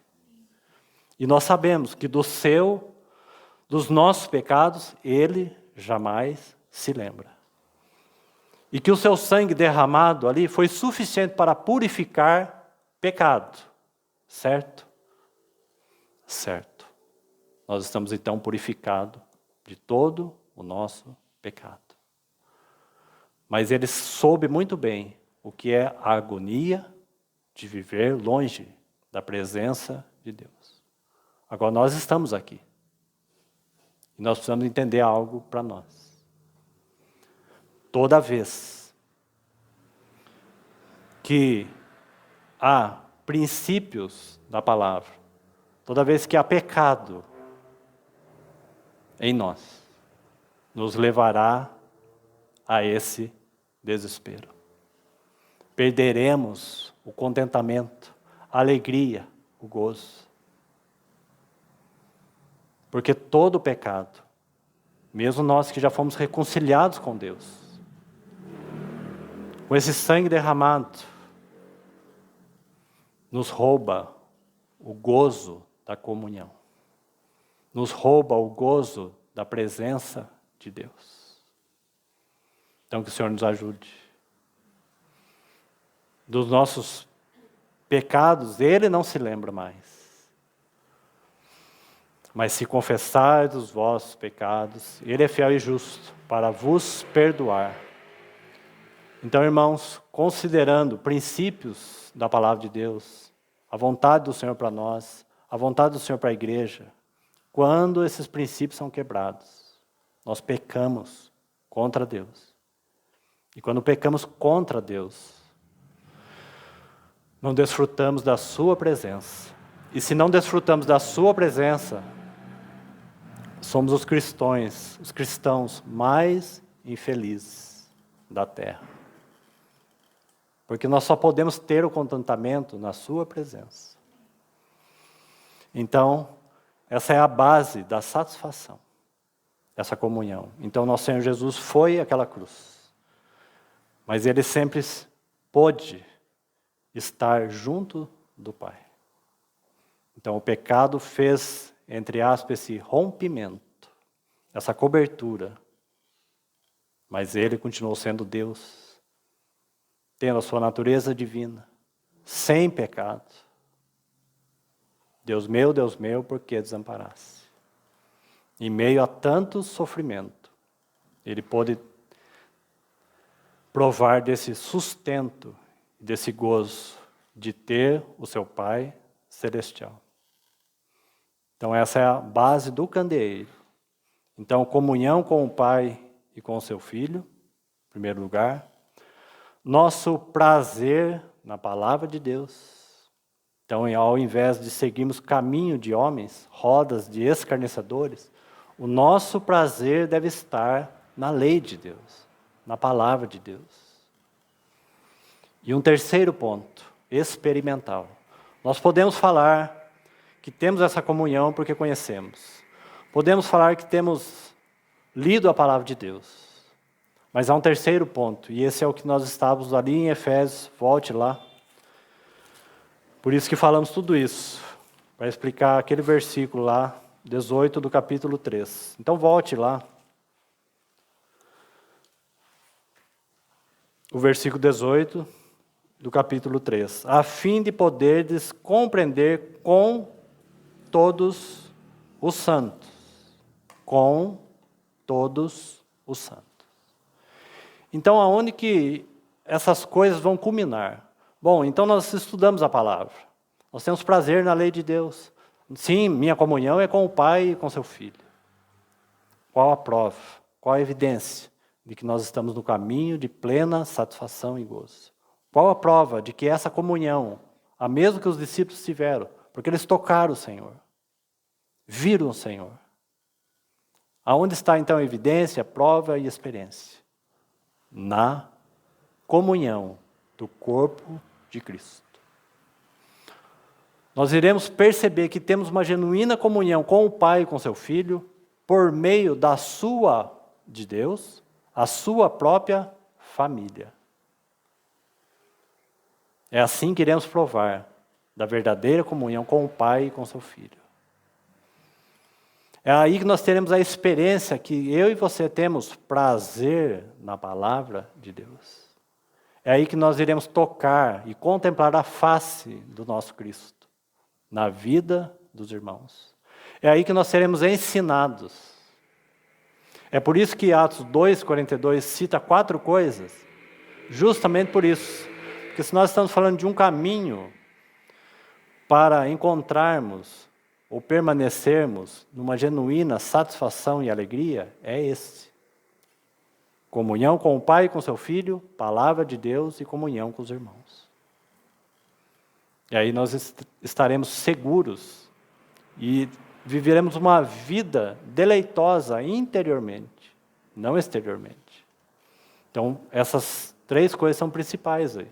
E nós sabemos que dos nossos pecados, ele jamais se lembra. E que o seu sangue derramado ali foi suficiente para purificar pecado. Certo? Certo. Nós estamos então purificados de todo o nosso pecado. Mas ele soube muito bem o que é a agonia de viver longe da presença de Deus. Agora nós estamos aqui. E nós precisamos entender algo para nós. Toda vez que há princípios da palavra, toda vez que há pecado em nós, nos levará a esse desespero. Perderemos o contentamento, a alegria, o gozo. Porque todo pecado, mesmo nós que já fomos reconciliados com Deus, com esse sangue derramado, nos rouba o gozo da comunhão. Nos rouba o gozo da presença de Deus. Então que o Senhor nos ajude. Dos nossos pecados, Ele não se lembra mais. Mas se confessar dos vossos pecados, Ele é fiel e justo para vos perdoar. Então, irmãos, considerando princípios da palavra de Deus, a vontade do Senhor para nós, a vontade do Senhor para a igreja, quando esses princípios são quebrados, nós pecamos contra Deus. E quando pecamos contra Deus, não desfrutamos da sua presença. E se não desfrutamos da sua presença, somos os cristãos mais infelizes da terra. Porque nós só podemos ter o contentamento na sua presença. Então, essa é a base da satisfação, essa comunhão. Então, nosso Senhor Jesus foi àquela cruz. Mas Ele sempre pôde estar junto do Pai. Então, o pecado fez, entre aspas, esse rompimento, essa cobertura. Mas Ele continuou sendo Deus, tendo a sua natureza divina, sem pecado. Deus meu, por que desamparaste? Em meio a tanto sofrimento, Ele pôde provar desse sustento, desse gozo de ter o seu Pai celestial. Então essa é a base do candeeiro. Então comunhão com o Pai e com o seu Filho, em primeiro lugar. Nosso prazer na palavra de Deus. Então, ao invés de seguirmos caminho de homens, rodas de escarnecedores, o nosso prazer deve estar na lei de Deus, na palavra de Deus. E um terceiro ponto, experimental. Nós podemos falar que temos essa comunhão porque conhecemos. Podemos falar que temos lido a palavra de Deus. Mas há um terceiro ponto, e esse é o que nós estávamos ali em Efésios, volte lá. Por isso que falamos tudo isso, para explicar aquele versículo lá, 18 do capítulo 3. Então volte lá. O versículo 18 do capítulo 3. A fim de poderdes compreender com todos os santos. Com todos os santos. Então, aonde que essas coisas vão culminar? Bom, então nós estudamos a palavra. Nós temos prazer na lei de Deus. Sim, minha comunhão é com o Pai e com seu Filho. Qual a prova? Qual a evidência de que nós estamos no caminho de plena satisfação e gozo? Qual a prova de que essa comunhão, a mesma que os discípulos tiveram, porque eles tocaram o Senhor, viram o Senhor? Aonde está então a evidência, a prova e a experiência? Na comunhão do corpo de Cristo. Nós iremos perceber que temos uma genuína comunhão com o Pai e com seu Filho, por meio da de Deus, a sua própria família. É assim que iremos provar da verdadeira comunhão com o Pai e com seu Filho. É aí que nós teremos a experiência que eu e você temos prazer na palavra de Deus. É aí que nós iremos tocar e contemplar a face do nosso Cristo, na vida dos irmãos. É aí que nós seremos ensinados. É por isso que Atos 2:42 cita 4 coisas, justamente por isso. Porque se nós estamos falando de um caminho para encontrarmos ou permanecermos numa genuína satisfação e alegria, é esse. Comunhão com o Pai e com seu Filho, palavra de Deus e comunhão com os irmãos. E aí nós estaremos seguros e viveremos uma vida deleitosa interiormente, não exteriormente. Então, essas 3 coisas são principais aí.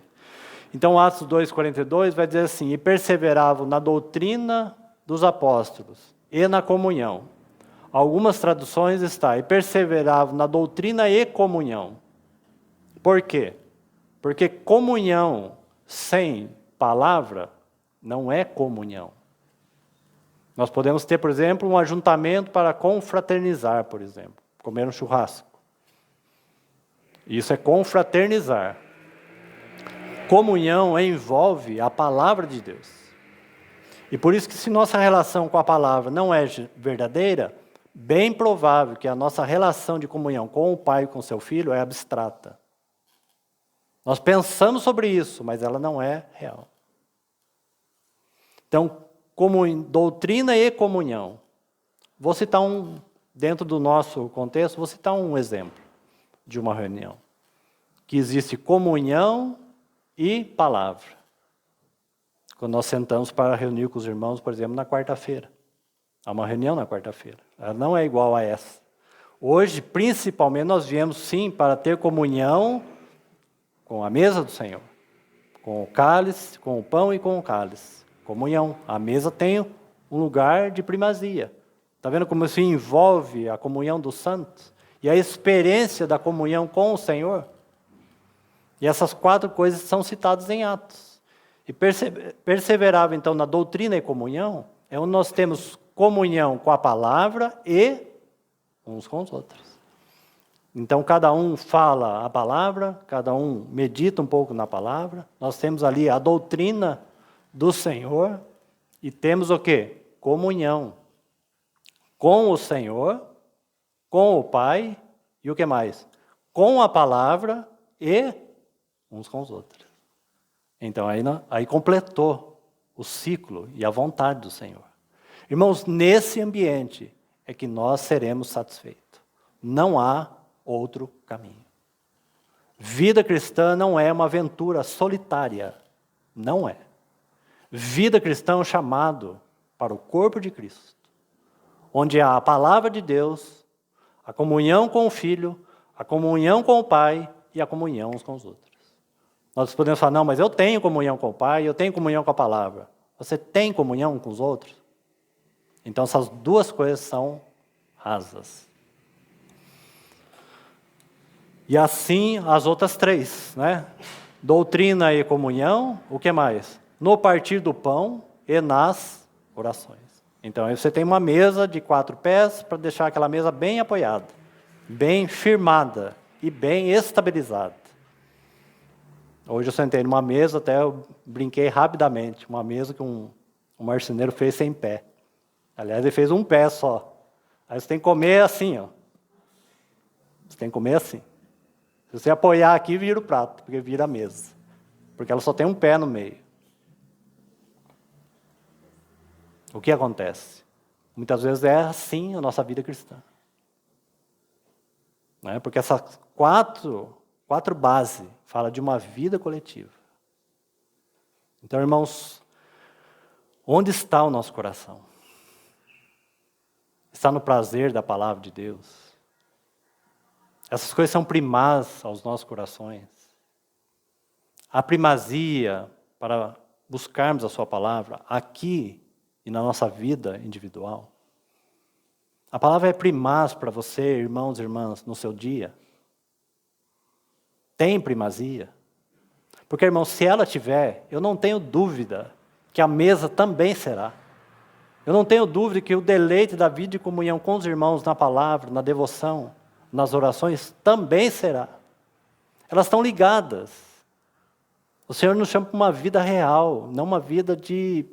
Então, Atos 2,42 vai dizer assim: e perseveravam na doutrina dos apóstolos e na comunhão. Algumas traduções está: e perseveravam na doutrina e comunhão. Por quê? Porque comunhão sem palavra não é comunhão. Nós podemos ter, por exemplo, um ajuntamento para confraternizar, por exemplo, comer um churrasco. Isso é confraternizar. Comunhão envolve a palavra de Deus. E por isso que se nossa relação com a palavra não é verdadeira, bem provável que a nossa relação de comunhão com o Pai e com seu Filho é abstrata. Nós pensamos sobre isso, mas ela não é real. Então, doutrina e comunhão. Vou citar dentro do nosso contexto, vou citar um exemplo de uma reunião. Que existe comunhão e palavra. Quando nós sentamos para reunir com os irmãos, por exemplo, na quarta-feira. Há uma reunião na quarta-feira. Ela não é igual a essa. Hoje, principalmente, nós viemos sim para ter comunhão com a mesa do Senhor. Com o cálice, com o pão e com o cálice. Comunhão. A mesa tem um lugar de primazia. Está vendo como isso envolve a comunhão dos santos? E a experiência da comunhão com o Senhor? E essas 4 coisas são citadas em Atos. E perseverava, então, na doutrina e comunhão, é onde nós temos comunhão com a palavra e uns com os outros. Então, cada um fala a palavra, cada um medita um pouco na palavra. Nós temos ali a doutrina do Senhor e temos o quê? Comunhão com o Senhor, com o Pai e o que mais? Com a palavra e uns com os outros. Então, aí completou o ciclo e a vontade do Senhor. Irmãos, nesse ambiente é que nós seremos satisfeitos. Não há outro caminho. Vida cristã não é uma aventura solitária. Não é. Vida cristã é um chamado para o corpo de Cristo, onde há a palavra de Deus, a comunhão com o Filho, a comunhão com o Pai e a comunhão uns com os outros. Nós podemos falar, não, mas eu tenho comunhão com o Pai, eu tenho comunhão com a palavra. Você tem comunhão com os outros? Então essas 2 coisas são rasas. E assim as outras 3, né? Doutrina e comunhão, o que mais? No partir do pão e nas orações. Então aí você tem uma mesa de 4 pés para deixar aquela mesa bem apoiada, bem firmada e bem estabilizada. Hoje eu sentei numa mesa, até eu brinquei rapidamente, uma mesa que um marceneiro fez sem pé. Aliás, ele fez um pé só. Aí você tem que comer assim, ó. Você tem que comer assim. Se você apoiar aqui, vira o prato, porque vira a mesa. Porque ela só tem um pé no meio. O que acontece? Muitas vezes é assim a nossa vida cristã. Não é? Porque essas quatro bases falam de uma vida coletiva. Então, irmãos, onde está o nosso coração? Está no prazer da palavra de Deus? Essas coisas são primaz aos nossos corações. A primazia para buscarmos a sua palavra aqui e na nossa vida individual. A palavra é primaz para você, irmãos e irmãs, no seu dia. Tem primazia. Porque, irmãos, se ela tiver, eu não tenho dúvida que a mesa também será. Eu não tenho dúvida que o deleite da vida de comunhão com os irmãos na palavra, na devoção, nas orações, também será. Elas estão ligadas. O Senhor nos chama para uma vida real, não uma vida de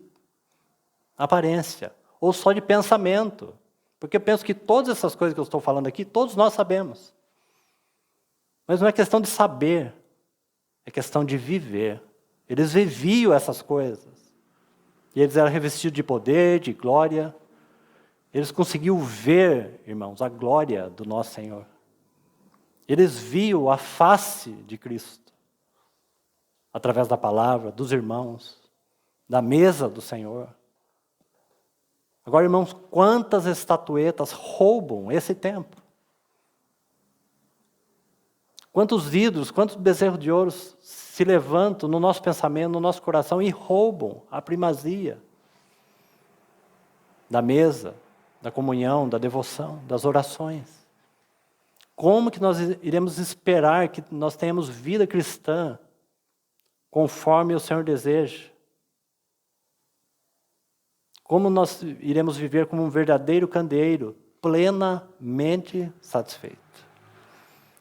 aparência, ou só de pensamento. Porque eu penso que todas essas coisas que eu estou falando aqui, todos nós sabemos. Mas não é questão de saber, é questão de viver. Eles viviam essas coisas. E eles eram revestidos de poder, de glória. Eles conseguiam ver, irmãos, a glória do nosso Senhor. Eles viam a face de Cristo. Através da palavra, dos irmãos, da mesa do Senhor. Agora, irmãos, quantas estatuetas roubam esse tempo? Quantos ídolos, quantos bezerros de ouro se levantam no nosso pensamento, no nosso coração e roubam a primazia da mesa, da comunhão, da devoção, das orações. Como que nós iremos esperar que nós tenhamos vida cristã conforme o Senhor deseja? Como nós iremos viver como um verdadeiro candeeiro, plenamente satisfeito?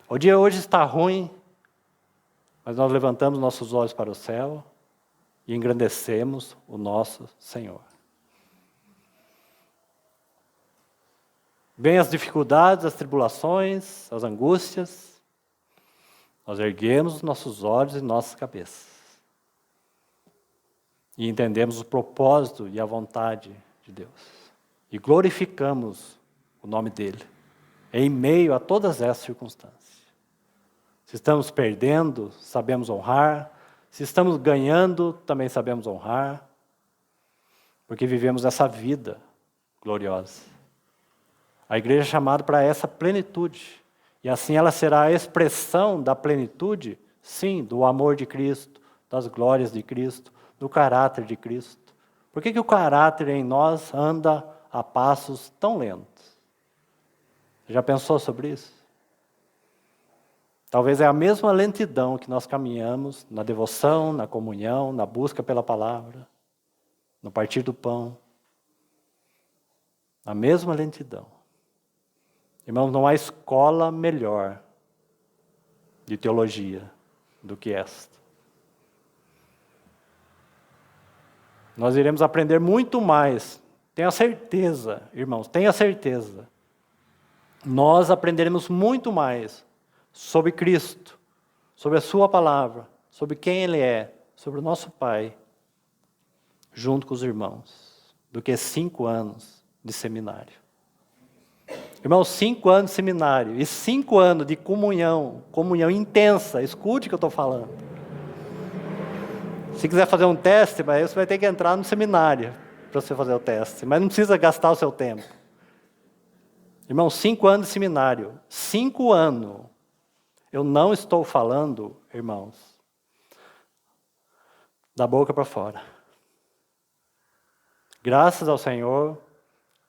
O dia hoje está ruim, mas nós levantamos nossos olhos para o céu e engrandecemos o nosso Senhor. Vêm as dificuldades, as tribulações, as angústias, nós erguemos os nossos olhos e nossas cabeças. E entendemos o propósito e a vontade de Deus. E glorificamos o nome dEle, em meio a todas essas circunstâncias. Se estamos perdendo, sabemos honrar. Se estamos ganhando, também sabemos honrar. Porque vivemos essa vida gloriosa. A igreja é chamada para essa plenitude. E assim ela será a expressão da plenitude, sim, do amor de Cristo, das glórias de Cristo, do caráter de Cristo. Por que o caráter em nós anda a passos tão lentos? Já pensou sobre isso? Talvez é a mesma lentidão que nós caminhamos na devoção, na comunhão, na busca pela palavra, no partir do pão. A mesma lentidão. Irmãos, não há escola melhor de teologia do que esta. Nós iremos aprender muito mais. Tenha certeza, irmãos, tenha certeza. Nós aprenderemos muito mais sobre Cristo, sobre a sua palavra, sobre quem Ele é, sobre o nosso Pai, junto com os irmãos, do que 5 anos de seminário. Irmãos, 5 anos de seminário e 5 anos de comunhão intensa, escute o que eu estou falando. Se quiser fazer um teste, mas você vai ter que entrar no seminário para você fazer o teste, mas não precisa gastar o seu tempo. Irmãos, 5 anos de seminário, 5 anos. Eu não estou falando, irmãos, da boca para fora. Graças ao Senhor,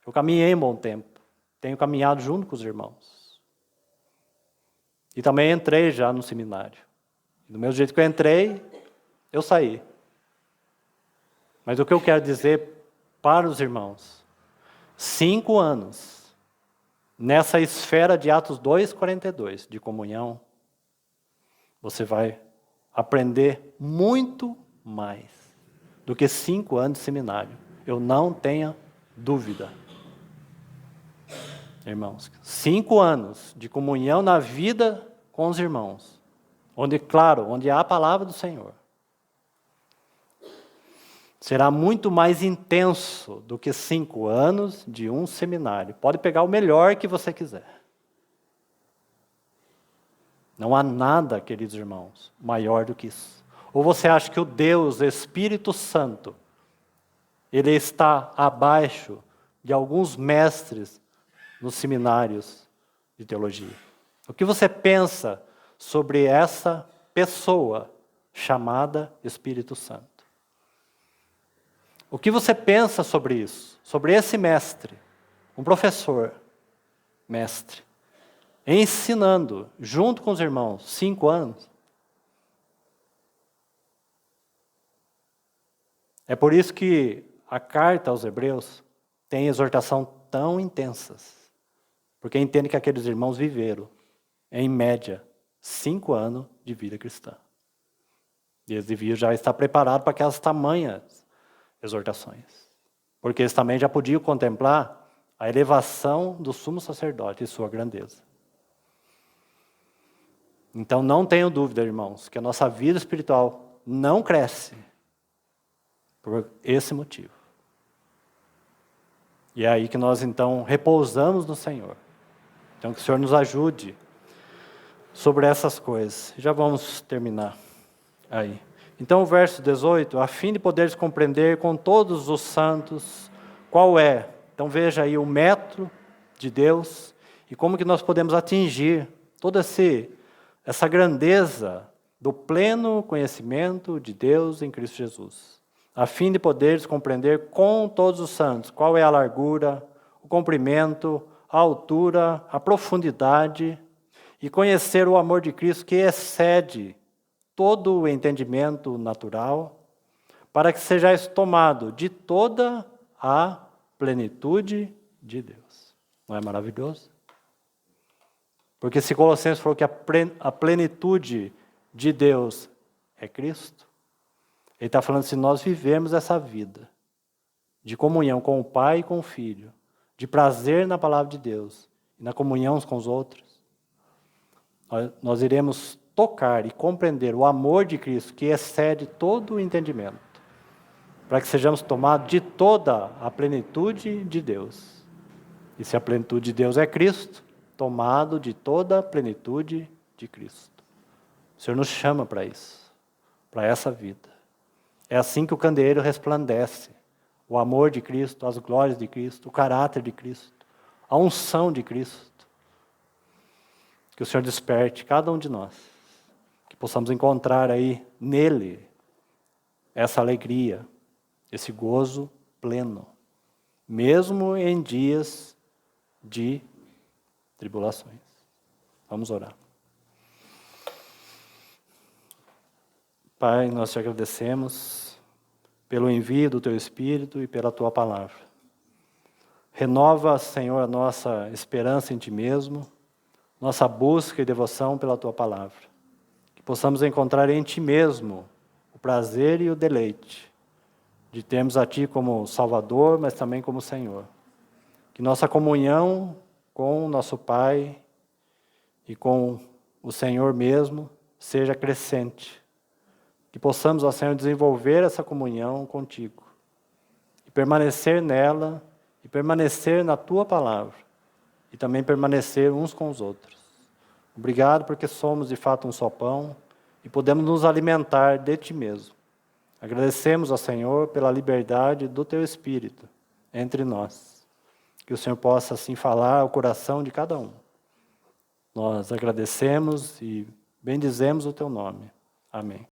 eu caminhei um bom tempo. Tenho caminhado junto com os irmãos. E também entrei já no seminário. Do mesmo jeito que eu entrei, eu saí. Mas o que eu quero dizer para os irmãos, 5 anos, nessa esfera de Atos 2:42, de comunhão, você vai aprender muito mais do que 5 anos de seminário. Eu não tenho dúvida. Irmãos, 5 anos de comunhão na vida com os irmãos, onde há a palavra do Senhor, será muito mais intenso do que 5 anos de um seminário. Pode pegar o melhor que você quiser. Não há nada, queridos irmãos, maior do que isso. Ou você acha que o Deus, Espírito Santo, Ele está abaixo de alguns mestres nos seminários de teologia? O que você pensa sobre essa pessoa chamada Espírito Santo? O que você pensa sobre isso? Sobre esse mestre, um professor, mestre, ensinando junto com os irmãos 5 anos? É por isso que a carta aos Hebreus tem exortação tão intensas. Porque entende que aqueles irmãos viveram, em média, 5 anos de vida cristã. E eles deviam já estar preparados para aquelas tamanhas exortações. Porque eles também já podiam contemplar a elevação do sumo sacerdote e sua grandeza. Então não tenham dúvida, irmãos, que a nossa vida espiritual não cresce por esse motivo. E é aí que nós então repousamos no Senhor. Então que o Senhor nos ajude sobre essas coisas. Já vamos terminar aí. Então o verso 18, a fim de poderes compreender com todos os santos qual é. Então veja aí o método de Deus e como que nós podemos atingir todo esse essa grandeza do pleno conhecimento de Deus em Cristo Jesus, a fim de poderes compreender com todos os santos qual é a largura, o comprimento, a altura, a profundidade, e conhecer o amor de Cristo que excede todo o entendimento natural, para que sejais tomado de toda a plenitude de Deus. Não é maravilhoso? Porque se Colossenses falou que a plenitude de Deus é Cristo, ele está falando se nós vivemos essa vida de comunhão com o Pai e com o Filho, de prazer na palavra de Deus e na comunhão uns com os outros, nós iremos tocar e compreender o amor de Cristo que excede todo o entendimento, para que sejamos tomados de toda a plenitude de Deus. E se a plenitude de Deus é Cristo, tomado de toda a plenitude de Cristo. O Senhor nos chama para isso, para essa vida. É assim que o candeeiro resplandece. O amor de Cristo, as glórias de Cristo, o caráter de Cristo, a unção de Cristo. Que o Senhor desperte cada um de nós, que possamos encontrar aí nele essa alegria, esse gozo pleno, mesmo em dias de tribulações. Vamos orar. Pai, nós te agradecemos pelo envio do Teu Espírito e pela Tua Palavra. Renova, Senhor, a nossa esperança em Ti mesmo, nossa busca e devoção pela Tua Palavra. Que possamos encontrar em Ti mesmo o prazer e o deleite de termos a Ti como Salvador, mas também como Senhor. Que nossa comunhão com o nosso Pai e com o Senhor mesmo seja crescente. Que possamos, ó Senhor, desenvolver essa comunhão contigo e permanecer nela e permanecer na Tua Palavra e também permanecer uns com os outros. Obrigado porque somos de fato um só pão e podemos nos alimentar de Ti mesmo. Agradecemos ao Senhor pela liberdade do Teu Espírito entre nós. Que o Senhor possa assim falar ao coração de cada um. Nós agradecemos e bendizemos o Teu nome. Amém.